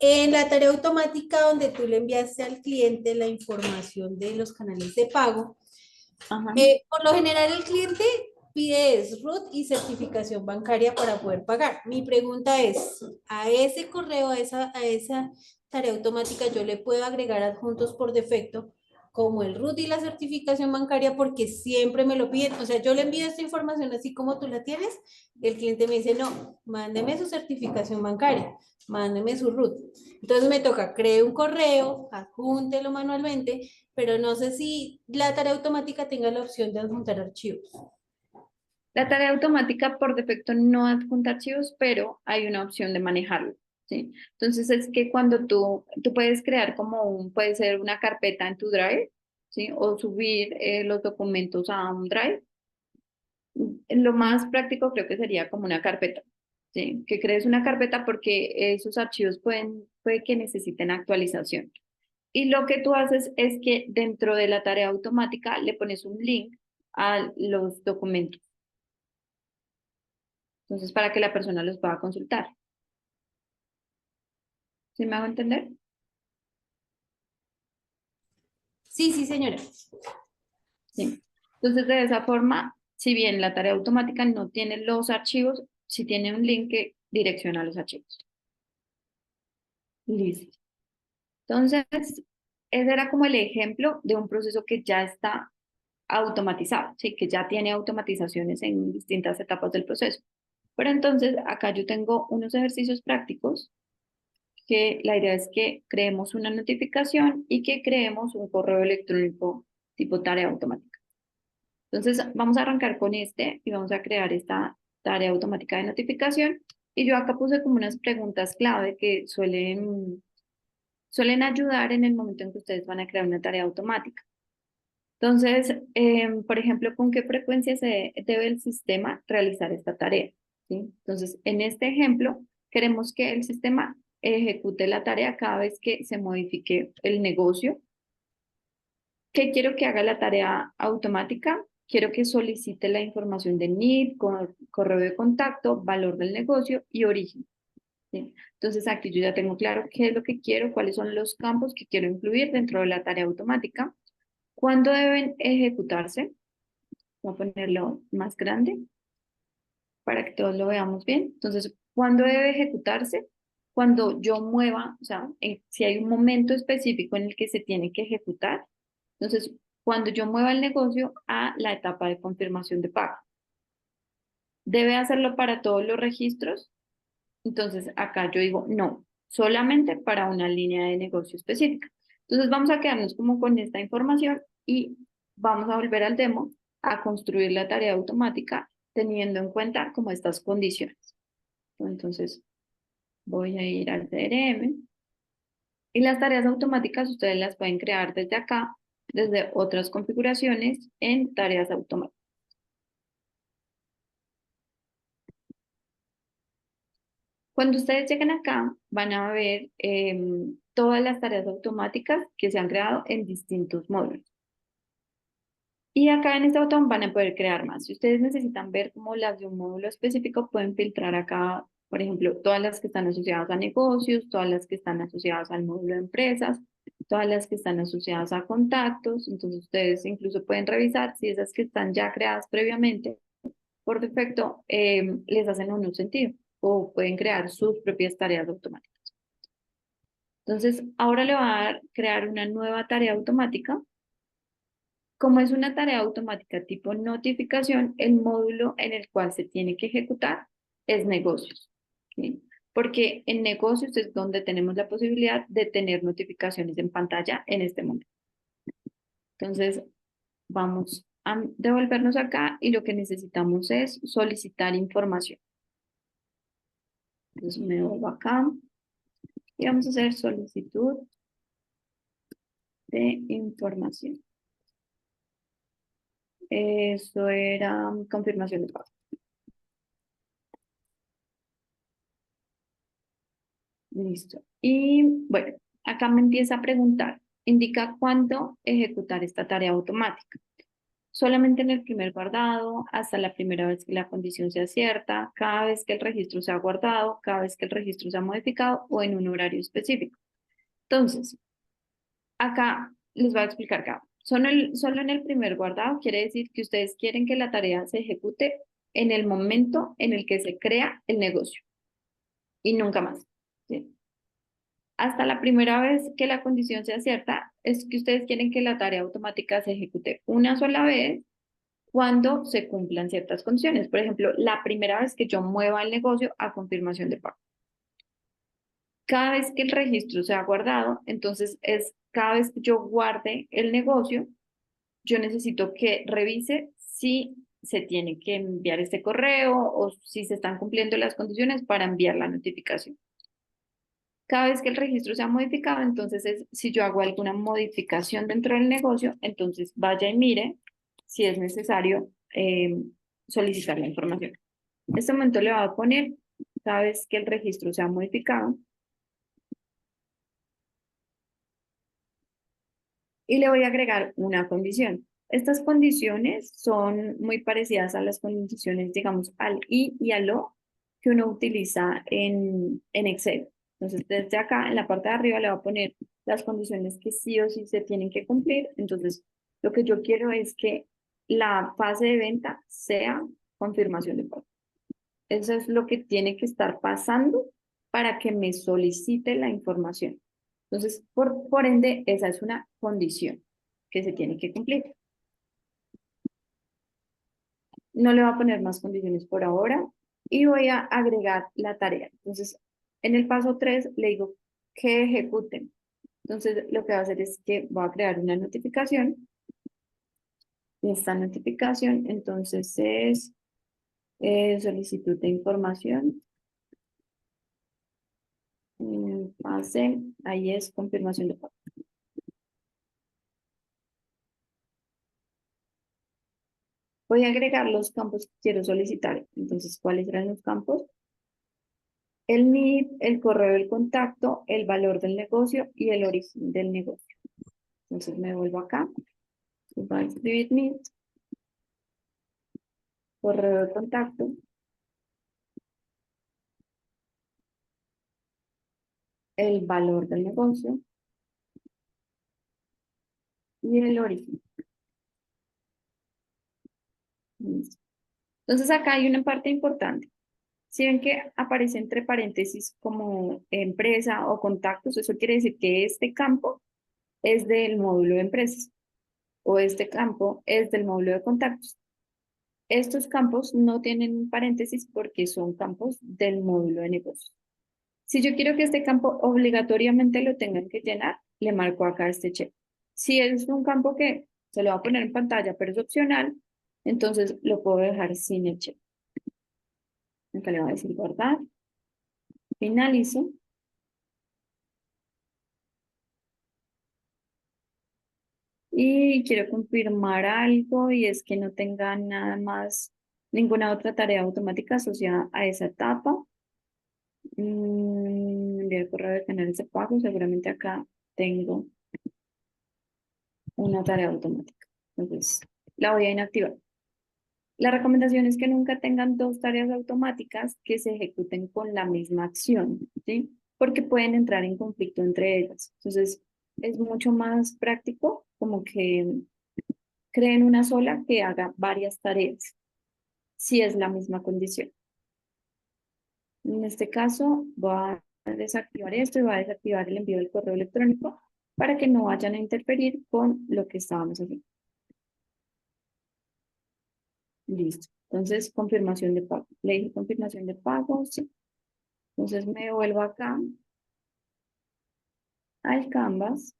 En la tarea automática donde tú le enviaste al cliente la información de los canales de pago, Ajá. por lo general el cliente pide es RUT y certificación bancaria para poder pagar. Mi pregunta es, a ese correo, a esa tarea automática, yo le puedo agregar adjuntos por defecto como el RUT y la certificación bancaria porque siempre me lo piden. O sea, yo le envío esta información así como tú la tienes, el cliente me dice, no, mándeme su certificación bancaria, mándeme su RUT. Entonces me toca, cree un correo, adjúntelo manualmente, pero no sé si la tarea automática tenga la opción de adjuntar archivos. La tarea automática por defecto no adjunta archivos, pero hay una opción de manejarlo, ¿sí? Entonces es que cuando tú puedes crear puede ser una carpeta en tu Drive, ¿sí? O subir los documentos a un Drive. Lo más práctico creo que sería como una carpeta, ¿sí? Que crees una carpeta porque esos archivos puede que necesiten actualización. Y lo que tú haces es que dentro de la tarea automática le pones un link a los documentos. Entonces, para que la persona los pueda consultar. ¿Sí me hago entender? Sí, sí, señora. Sí. Entonces, de esa forma, si bien la tarea automática no tiene los archivos, sí tiene un link que direcciona a los archivos. Listo. Entonces, ese era como el ejemplo de un proceso que ya está automatizado, ¿sí? Que ya tiene automatizaciones en distintas etapas del proceso. Pero entonces, acá yo tengo unos ejercicios prácticos que la idea es que creemos una notificación y que creemos un correo electrónico tipo tarea automática. Entonces, vamos a arrancar con este y vamos a crear esta tarea automática de notificación. Y yo acá puse como unas preguntas clave que suelen ayudar en el momento en que ustedes van a crear una tarea automática. Entonces, por ejemplo, ¿con qué frecuencia se debe el sistema realizar esta tarea? ¿Sí? Entonces, en este ejemplo, queremos que el sistema ejecute la tarea cada vez que se modifique el negocio. ¿Qué quiero que haga la tarea automática? Quiero que solicite la información de NID, correo de contacto, valor del negocio y origen. ¿Sí? Entonces, aquí yo ya tengo claro qué es lo que quiero, cuáles son los campos que quiero incluir dentro de la tarea automática. ¿Cuándo deben ejecutarse? Voy a ponerlo más grande para que todos lo veamos bien. Entonces, ¿cuándo debe ejecutarse? Cuando yo mueva, o sea, si hay un momento específico en el que se tiene que ejecutar. Entonces, cuando yo mueva el negocio a la etapa de confirmación de pago. ¿Debe hacerlo para todos los registros? Entonces, acá yo digo, no, solamente para una línea de negocio específica. Entonces, vamos a quedarnos como con esta información y vamos a volver al demo a construir la tarea automática teniendo en cuenta como estas condiciones. Entonces, voy a ir al CRM Y las tareas automáticas ustedes las pueden crear desde acá, desde otras configuraciones en tareas automáticas. Cuando ustedes lleguen acá, van a ver todas las tareas automáticas que se han creado en distintos módulos. Y acá en este botón van a poder crear más. Si ustedes necesitan ver como las de un módulo específico, pueden filtrar acá, por ejemplo, todas las que están asociadas a negocios, todas las que están asociadas al módulo de empresas, todas las que están asociadas a contactos. Entonces ustedes incluso pueden revisar si esas que están ya creadas previamente, por defecto, les hacen un sentido o pueden crear sus propias tareas automáticas. Entonces, ahora le va a crear una nueva tarea automática. Como es una tarea automática tipo notificación, el módulo en el cual se tiene que ejecutar es negocios, ¿sí? Porque en negocios es donde tenemos la posibilidad de tener notificaciones en pantalla en este momento. Entonces, vamos a devolvernos acá y lo que necesitamos es solicitar información. Entonces, me devuelvo acá y vamos a hacer solicitud de información. Eso era confirmación de pago. Listo. Y bueno, acá me empieza a preguntar, indica cuándo ejecutar esta tarea automática. Solamente en el primer guardado, hasta la primera vez que la condición sea cierta, cada vez que el registro sea guardado, cada vez que el registro sea modificado o en un horario específico. Entonces, acá les voy a explicar acá. Solo en el primer guardado quiere decir que ustedes quieren que la tarea se ejecute en el momento en el que se crea el negocio y nunca más, ¿sí? Hasta la primera vez que la condición sea cierta, es que ustedes quieren que la tarea automática se ejecute una sola vez cuando se cumplan ciertas condiciones. Por ejemplo, la primera vez que yo mueva el negocio a confirmación de pago. Cada vez que el registro sea guardado, entonces es cada vez que yo guarde el negocio, yo necesito que revise si se tiene que enviar este correo o si se están cumpliendo las condiciones para enviar la notificación. Cada vez que el registro sea modificado, entonces si yo hago alguna modificación dentro del negocio, entonces vaya y mire si es necesario solicitar la información. En este momento le voy a poner cada vez que el registro sea modificado y le voy a agregar una condición. Estas condiciones son muy parecidas a las condiciones, digamos, al y al o que uno utiliza en Excel. Entonces, desde acá, en la parte de arriba, le voy a poner las condiciones que sí o sí se tienen que cumplir. Entonces, lo que yo quiero es que la fase de venta sea confirmación de pago. Eso es lo que tiene que estar pasando para que me solicite la información. Entonces, por ende, esa es una condición que se tiene que cumplir. No le voy a poner más condiciones por ahora y voy a agregar la tarea. Entonces, en el paso 3 le digo que ejecuten. Entonces, lo que va a hacer es que voy a crear una notificación. Y esta notificación, entonces, es solicitud de información. Pase, ahí es confirmación de pago. Voy a agregar los campos que quiero solicitar. Entonces, ¿cuáles serán los campos? El NIP, el correo del contacto, el valor del negocio y el origen del negocio. Entonces me vuelvo acá. Voy a escribir NIP, correo de contacto, el valor del negocio y el origen. Entonces acá hay una parte importante. Si ven que aparece entre paréntesis como empresa o contactos, eso quiere decir que este campo es del módulo de empresas o este campo es del módulo de contactos. Estos campos no tienen paréntesis porque son campos del módulo de negocios. Si yo quiero que este campo obligatoriamente lo tengan que llenar, le marco acá este check. Si es un campo que se lo va a poner en pantalla, pero es opcional, entonces lo puedo dejar sin el check. Acá le voy a decir guardar, finalizo. Y quiero confirmar algo y es que no tenga nada más, ninguna otra tarea automática asociada a esa etapa. Enviar correo de canales de pago, seguramente acá tengo una tarea automática. Entonces, la voy a inactivar. La recomendación es que nunca tengan dos tareas automáticas que se ejecuten con la misma acción, ¿sí? Porque pueden entrar en conflicto entre ellas. Entonces, es mucho más práctico como que creen una sola que haga varias tareas, si es la misma condición. En este caso, voy a desactivar esto y voy a desactivar el envío del correo electrónico para que no vayan a interferir con lo que estábamos haciendo. Listo. Entonces, confirmación de pago. Le dije confirmación de pago, sí. Entonces me vuelvo acá al Canvas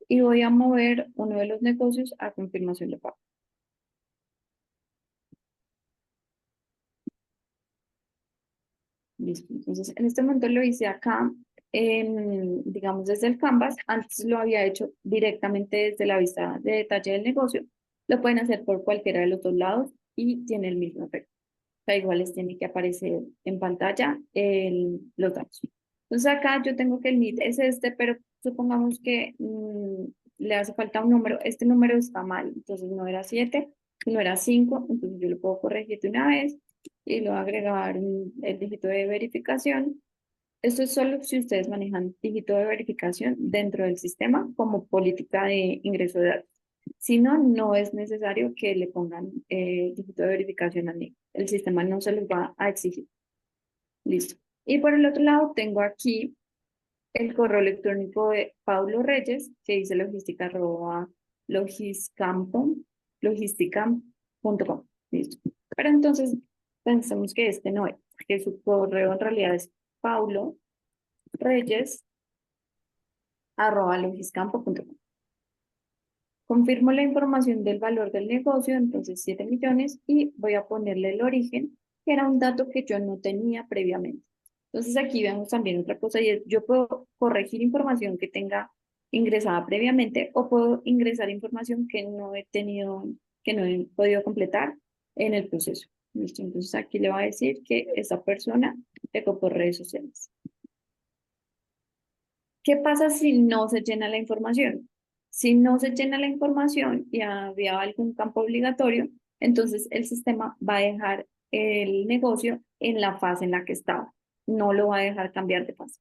y voy a mover uno de los negocios a confirmación de pago. Listo. Entonces, en este momento lo hice acá, digamos desde el Canvas. Antes lo había hecho directamente desde la vista de detalle del negocio. Lo pueden hacer por cualquiera de los dos lados y tiene el mismo efecto. O sea, igual les tiene que aparecer en pantalla los datos. Entonces acá yo tengo que el NIT es este, pero supongamos que le hace falta un número. Este número está mal, entonces no era 7, no era 5, entonces yo lo puedo corregir de una vez y lo voy a agregar el dígito de verificación. Esto es solo si ustedes manejan dígito de verificación dentro del sistema como política de ingreso de datos. Si no, no es necesario que le pongan dígito de verificación al NIC. El sistema no se los va a exigir. Listo. Y por el otro lado tengo aquí el correo electrónico de Paulo Reyes, que dice logisticam.com. Listo. Pero entonces pensemos que este no es, que su correo en realidad es pauloreyes@logiscampo.com. Confirmo la información del valor del negocio, entonces 7 millones, y voy a ponerle el origen, que era un dato que yo no tenía previamente. Entonces aquí vemos también otra cosa y es, yo puedo corregir información que tenga ingresada previamente o puedo ingresar información que no he tenido, que no he podido completar en el proceso. ¿Listo? Entonces aquí le va a decir que esa persona pegó por redes sociales. ¿Qué pasa si no se llena la información? Si no se llena la información y había algún campo obligatorio, entonces el sistema va a dejar el negocio en la fase en la que estaba. No lo va a dejar cambiar de fase.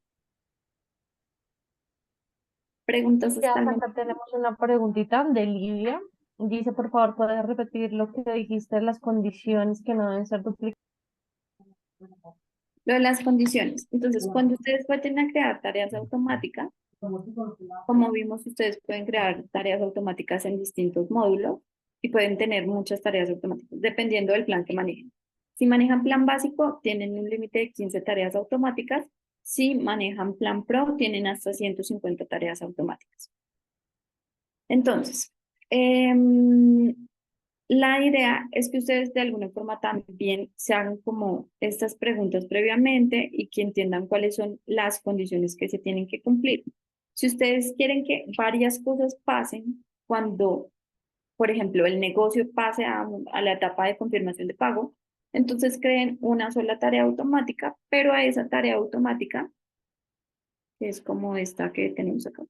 Preguntas Ya hasta el momento. acá tenemos una preguntita de Lidia. Dice, por favor, ¿puedes repetir lo que dijiste, las condiciones que no deben ser duplicadas? Lo de las condiciones. Entonces, cuando ustedes vayan a crear tareas automáticas, como vimos, ustedes pueden crear tareas automáticas en distintos módulos y pueden tener muchas tareas automáticas, dependiendo del plan que manejen. Si manejan plan básico, tienen un límite de 15 tareas automáticas. Si manejan plan pro, tienen hasta 150 tareas automáticas. Entonces, la idea es que ustedes de alguna forma también se hagan como estas preguntas previamente y que entiendan cuáles son las condiciones que se tienen que cumplir. Si ustedes quieren que varias cosas pasen cuando, por ejemplo, el negocio pase a la etapa de confirmación de pago, entonces creen una sola tarea automática, pero a esa tarea automática, que es como esta que tenemos acá.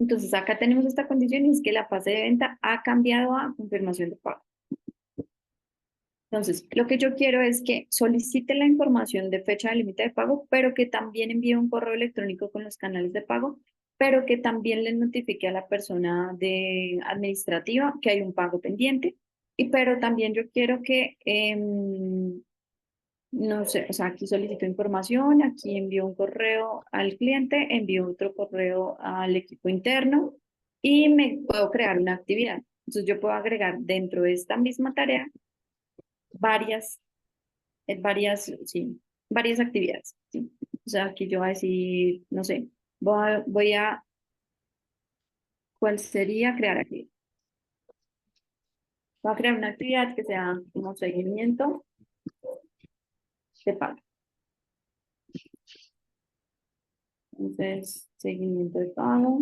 Entonces acá tenemos esta condición y es que la fase de venta ha cambiado a confirmación de pago. Entonces, lo que yo quiero es que solicite la información de fecha de límite de pago, pero que también envíe un correo electrónico con los canales de pago, pero que también le notifique a la persona de administrativa que hay un pago pendiente. Pero también yo quiero que, no sé, o sea, aquí solicito información, aquí envío un correo al cliente, envío otro correo al equipo interno y me puedo crear una actividad. Entonces, yo puedo agregar dentro de esta misma tarea varias sí, varias actividades, ¿sí? O sea, aquí yo voy a decir, no sé, voy a ¿Cuál sería crear actividad? Voy a crear una actividad que sea como seguimiento de pago. Entonces, seguimiento de pago.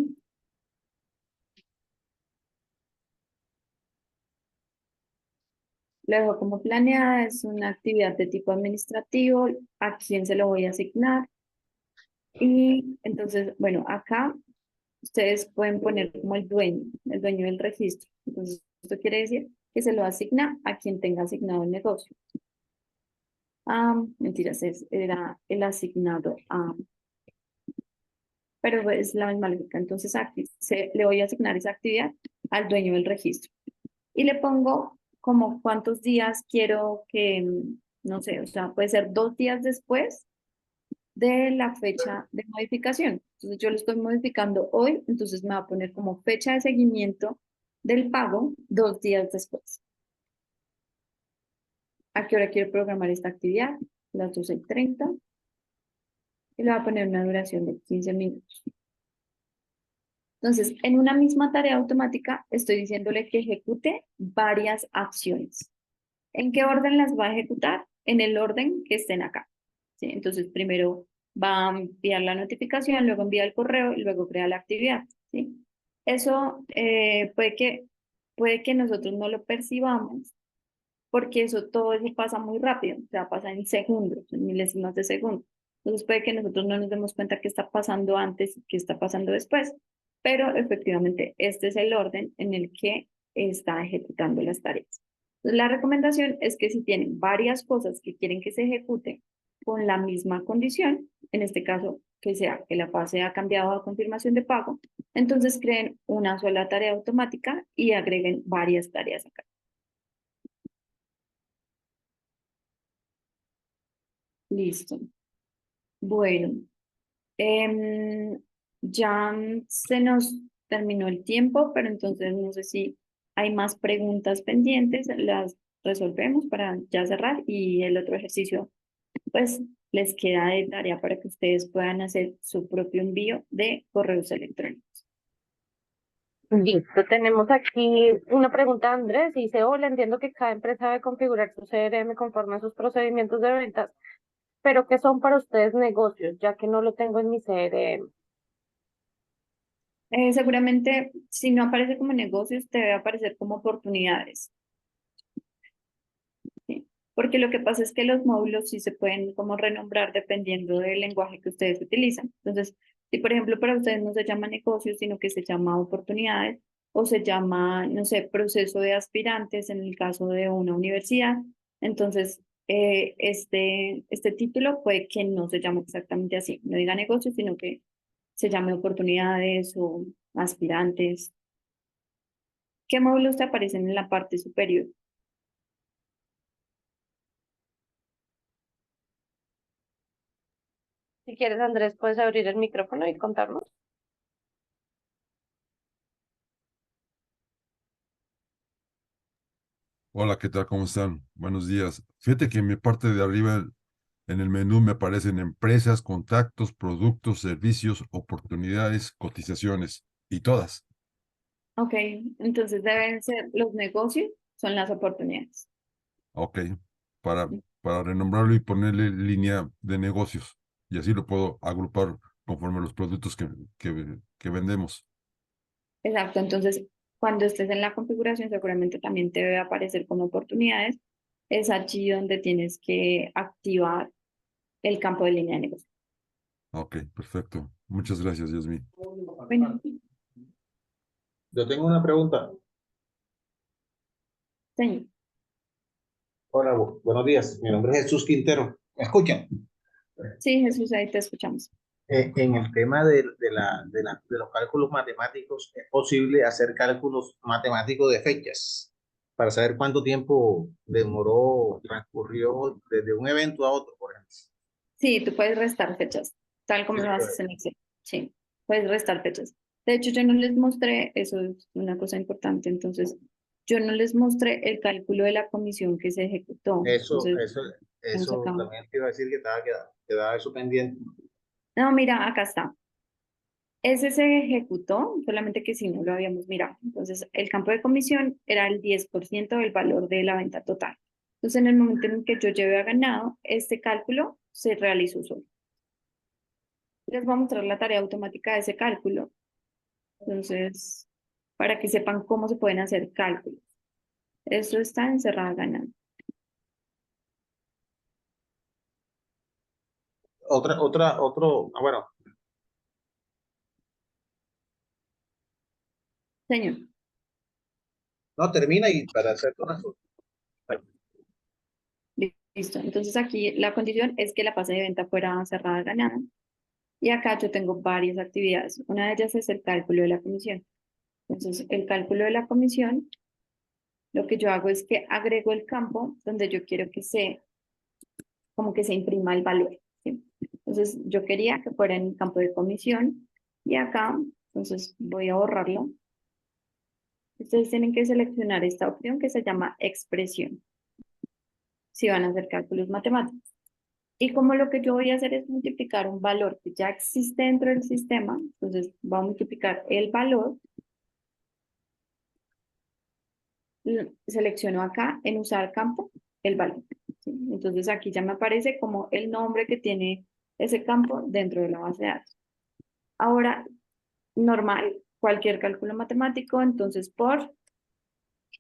Luego, como planeada, es una actividad de tipo administrativo. ¿A quién se lo voy a asignar? Y entonces, bueno, acá ustedes pueden poner como el dueño del registro. Entonces, esto quiere decir que se lo asigna a quien tenga asignado el negocio. Mentiras, era el asignado a, pero es la misma lógica. Entonces, aquí le voy a asignar esa actividad al dueño del registro. Y le pongo como cuántos días quiero que, no sé, o sea, puede ser 2 días después de la fecha de modificación. Entonces yo lo estoy modificando hoy, entonces me va a poner como fecha de seguimiento del pago 2 días después. ¿A qué hora quiero programar esta actividad? Las 12:30. Y le voy a poner una duración de 15 minutos. Entonces, en una misma tarea automática, estoy diciéndole que ejecute varias acciones. ¿En qué orden las va a ejecutar? En el orden que estén acá. ¿Sí? Entonces, primero va a enviar la notificación, luego envía el correo y luego crea la actividad. ¿Sí? Eso puede que nosotros no lo percibamos porque eso pasa muy rápido, o sea, pasa en segundos, en milésimas de segundo. Entonces puede que nosotros no nos demos cuenta qué está pasando antes y qué está pasando después, pero efectivamente este es el orden en el que está ejecutando las tareas. Entonces, la recomendación es que si tienen varias cosas que quieren que se ejecuten con la misma condición, en este caso que sea que la fase ha cambiado a confirmación de pago, entonces creen una sola tarea automática y agreguen varias tareas acá. Listo. Bueno, ya se nos terminó el tiempo, pero entonces no sé si hay más preguntas pendientes, las resolvemos para ya cerrar y el otro ejercicio pues les queda de tarea para que ustedes puedan hacer su propio envío de correos electrónicos. Listo, tenemos aquí una pregunta de Andrés. Dice, hola, entiendo que cada empresa debe configurar su CRM conforme a sus procedimientos de ventas, pero ¿qué son para ustedes negocios? Ya que no lo tengo en mi CRM. Seguramente si no aparece como negocios, te debe aparecer como oportunidades. ¿Sí? Porque lo que pasa es que los módulos sí se pueden como renombrar dependiendo del lenguaje que ustedes utilizan. Entonces, si por ejemplo para ustedes no se llama negocios, sino que se llama oportunidades o se llama, no sé, proceso de aspirantes en el caso de una universidad, entonces este título puede que no se llame exactamente así, no diga negocios, sino que se llame oportunidades o aspirantes. ¿Qué módulos te aparecen en la parte superior? Si quieres, Andrés, puedes abrir el micrófono y contarnos. Hola, ¿qué tal? ¿Cómo están? Buenos días. Fíjate que en mi parte de arriba, en el menú, me aparecen empresas, contactos, productos, servicios, oportunidades, cotizaciones y todas. Ok, entonces deben ser los negocios, son las oportunidades. Ok, para renombrarlo y ponerle línea de negocios. Y así lo puedo agrupar conforme a los productos que vendemos. Exacto, entonces cuando estés en la configuración seguramente también te debe aparecer como oportunidades. Es allí donde tienes que activar el campo de línea de negocio. Ok, perfecto. Muchas gracias, Yasmin. Bueno, Yo tengo una pregunta. señor. Hola, buenos días. Mi nombre es Jesús Quintero. ¿Me escuchan? Sí, Jesús, ahí te escuchamos. En el tema de los cálculos matemáticos, ¿es posible hacer cálculos matemáticos de fechas para saber cuánto tiempo transcurrió desde un evento a otro, por ejemplo? Sí, tú puedes restar fechas, tal como Sí, lo haces en Excel. Sí, puedes restar fechas. De hecho, yo no les mostré, eso es una cosa importante, entonces, yo no les mostré el cálculo de la comisión que se ejecutó. Eso, Entonces, eso, vamos eso acá. también te iba a decir que quedaba eso pendiente. No, mira, acá está. Ese se ejecutó, solamente que si no lo habíamos mirado. Entonces, el campo de comisión era el 10% del valor de la venta total. Entonces, en el momento en que yo lleve a ganado, este cálculo se realizó solo. Les voy a mostrar la tarea automática de ese cálculo. Entonces, para que sepan cómo se pueden hacer cálculos. Esto está en cerrada ganado. Bueno, Señor. no termina y para hacer una. Listo. Entonces aquí la condición es que la fase de venta fuera cerrada ganada. Y acá yo tengo varias actividades. Una de ellas es el cálculo de la comisión. Entonces, el cálculo de la comisión, lo que yo hago es que agrego el campo donde yo quiero que como que se imprima el valor, ¿sí? Entonces, yo quería que fuera en el campo de comisión y acá, entonces voy a borrarlo. Ustedes tienen que seleccionar esta opción que se llama expresión, si van a hacer cálculos matemáticos. Y como lo que yo voy a hacer es multiplicar un valor que ya existe dentro del sistema, entonces voy a multiplicar el valor. Selecciono acá en usar campo el valor, ¿sí? Entonces aquí ya me aparece como el nombre que tiene ese campo dentro de la base de datos. Ahora, normal, cualquier cálculo matemático, entonces por,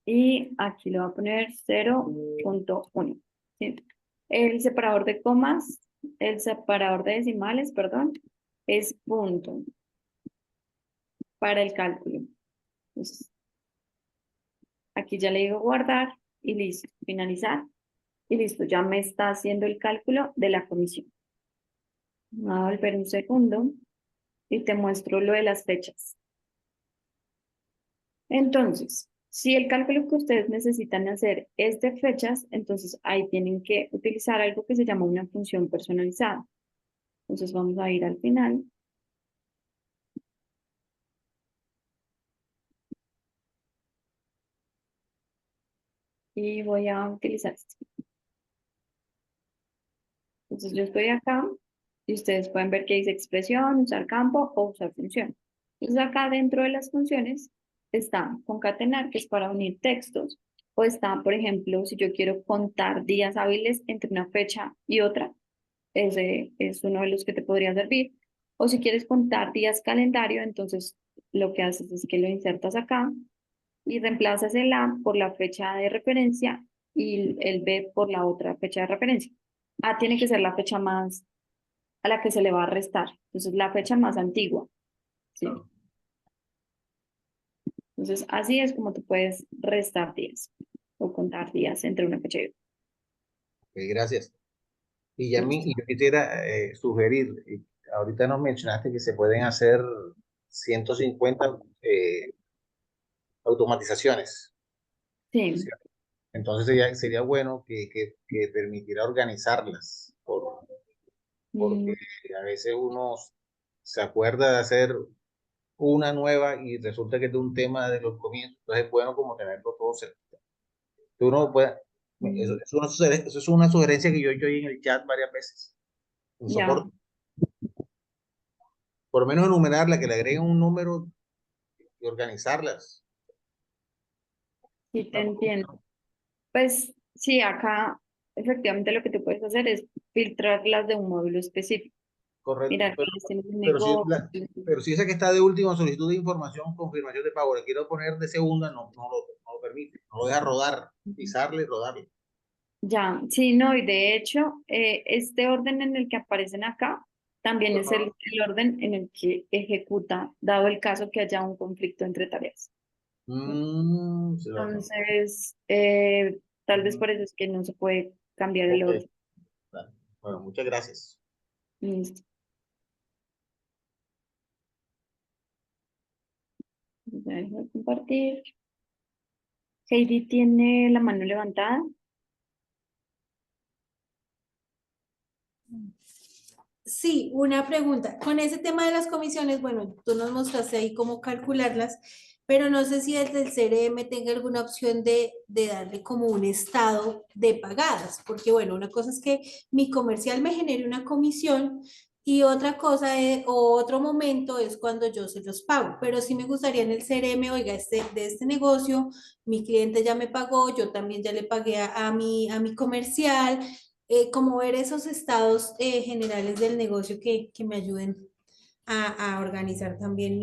y aquí le voy a poner 0.1, ¿sí? El separador de comas, el separador de decimales, perdón, es punto para el cálculo. Entonces, aquí ya le digo guardar y listo, finalizar. Y listo, ya me está haciendo el cálculo de la comisión. Voy a volver un segundo y te muestro lo de las fechas. Entonces, si el cálculo que ustedes necesitan hacer es de fechas, entonces ahí tienen que utilizar algo que se llama una función personalizada. Entonces vamos a ir al final. Y voy a utilizar esto. Entonces yo estoy acá y ustedes pueden ver que dice expresión, usar campo o usar función. Entonces acá dentro de las funciones está concatenar, que es para unir textos, o está, por ejemplo, si yo quiero contar días hábiles entre una fecha y otra, ese es uno de los que te podría servir. O si quieres contar días calendario, entonces lo que haces es que lo insertas acá y reemplazas el A por la fecha de referencia y el B por la otra fecha de referencia. A tiene que ser la fecha más a la que se le va a restar. Entonces, la fecha más antigua, ¿sí? Entonces, así es como tú puedes restar días o contar días entre una fecha y otra. Gracias. Y yo quisiera sugerir, ahorita nos mencionaste que se pueden hacer 150 automatizaciones. Sí. Entonces sería bueno que permitiera organizarlas, porque a veces uno se acuerda de hacer una nueva y resulta que es de un tema de los comienzos. Entonces es bueno como tenerlo todo cerca. Uno puede, eso es una sugerencia que yo he hecho ahí en el chat varias veces. Un Ya, soporte. Por lo menos enumerarla, que le agreguen un número y organizarlas. sí te entiendo. Pues sí, acá efectivamente lo que tú puedes hacer es filtrarlas de un módulo específico. Correcto. Mirar cuáles tienes un Pero si, negocio. pero si esa que está de última solicitud de información, confirmación de pago, le quiero poner de segunda, no lo permite. No lo deja rodar, pisarle y rodarle. Ya, sí, no, y de hecho, este orden en el que aparecen acá también es el orden en el que ejecuta, dado el caso que haya un conflicto entre tareas. Sí, Entonces, tal vez por eso es que no se puede cambiar el ok. orden. Bueno, muchas gracias. Listo. Ya dejo de compartir. Heidi tiene la mano levantada. Sí, una pregunta. Con ese tema de las comisiones, bueno, tú nos mostraste ahí cómo calcularlas, pero no sé si desde el CRM tenga alguna opción de darle como un estado de pagadas, porque bueno, una cosa es que mi comercial me genere una comisión Y otra cosa o otro momento es cuando yo se los pago, pero sí me gustaría en el CRM, oiga, de este negocio, mi cliente ya me pagó, yo también ya le pagué a mi comercial, como ver esos estados generales del negocio que me ayuden a organizar también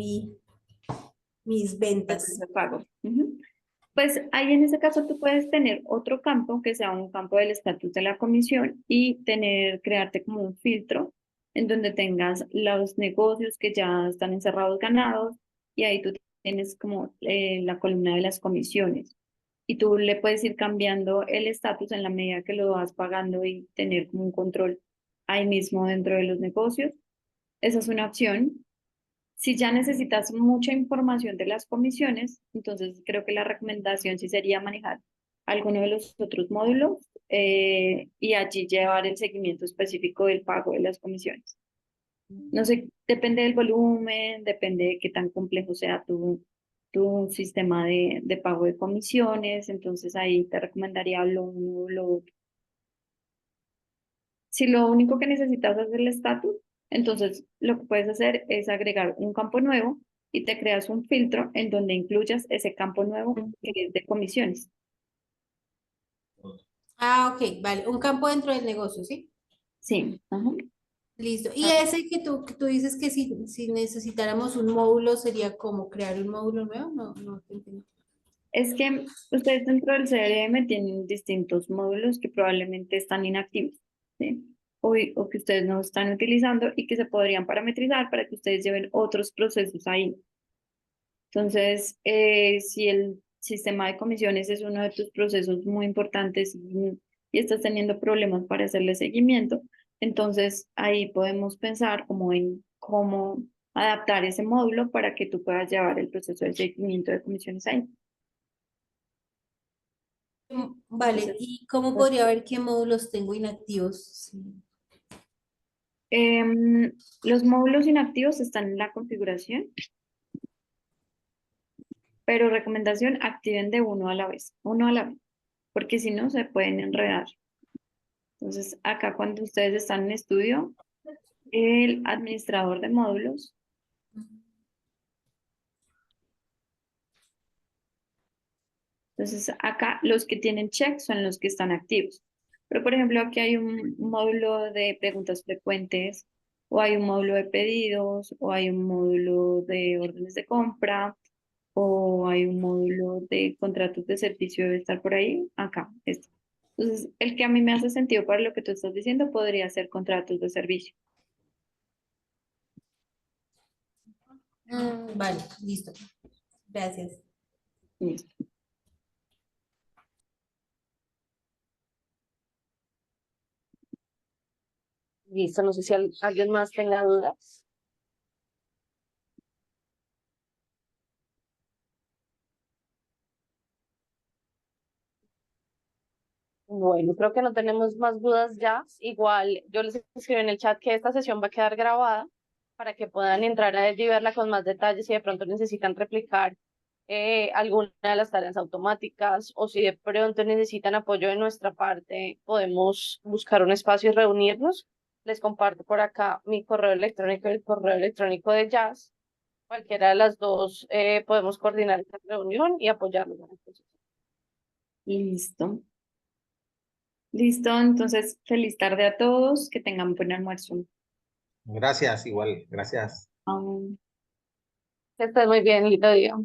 mis ventas. de pago. Ujú. Pues ahí en ese caso tú puedes tener otro campo que sea un campo del estatus de la comisión y crearte como un filtro en donde tengas los negocios que ya están encerrados ganados y ahí tú tienes como la columna de las comisiones y tú le puedes ir cambiando el estatus en la medida que lo vas pagando y tener como un control ahí mismo dentro de los negocios. Esa es una opción. Si ya necesitas mucha información de las comisiones, entonces creo que la recomendación sí sería manejar alguno de los otros módulos y allí llevar el seguimiento específico del pago de las comisiones. No sé, depende del volumen, depende de qué tan complejo sea tu sistema de pago de comisiones, entonces ahí te recomendaría lo uno o lo otro. Si lo único que necesitas es el estatus, entonces lo que puedes hacer es agregar un campo nuevo y te creas un filtro en donde incluyas ese campo nuevo que es de comisiones. Ah, ok, vale, un campo dentro del negocio, ¿sí? Sí, ajá. Listo. Y ese que tú dices que si necesitáramos un módulo, sería como crear un módulo nuevo, no te entiendo. Es que ustedes dentro del CRM tienen distintos módulos que probablemente están inactivos, ¿sí? O que ustedes no están utilizando y que se podrían parametrizar para que ustedes lleven otros procesos ahí. Entonces, si el sistema de comisiones es uno de tus procesos muy importantes y estás teniendo problemas para hacerle seguimiento, entonces ahí podemos pensar como en cómo adaptar ese módulo para que tú puedas llevar el proceso de seguimiento de comisiones ahí. Vale, Entonces, ¿y cómo pues, podría ver qué módulos tengo inactivos? Sí. los módulos inactivos están en la configuración, pero recomendación, activen de uno a la vez, porque si no se pueden enredar. Entonces, acá cuando ustedes están en estudio, el administrador de módulos, entonces acá los que tienen check son los que están activos. Pero por ejemplo, aquí hay un módulo de preguntas frecuentes, o hay un módulo de pedidos, o hay un módulo de órdenes de compra, o hay un módulo de contratos de servicio, debe estar por ahí, acá, este. Entonces, el que a mí me hace sentido para lo que tú estás diciendo podría ser contratos de servicio. Vale, listo. Gracias. Listo. Listo, no sé si alguien más tenga dudas. Bueno, creo que no tenemos más dudas ya. Igual yo les escribo en el chat que esta sesión va a quedar grabada para que puedan entrar a ella y verla con más detalles si de pronto necesitan replicar alguna de las tareas automáticas o si de pronto necesitan apoyo de nuestra parte, podemos buscar un espacio y reunirnos. Les comparto por acá mi correo electrónico y el correo electrónico de Jazz. Cualquiera de las dos podemos coordinar esta reunión y apoyarnos en el proceso. Listo. Listo, entonces feliz tarde a todos, que tengan buen almuerzo. Gracias, igual, gracias. Chao. Que estés muy bien, lindo día.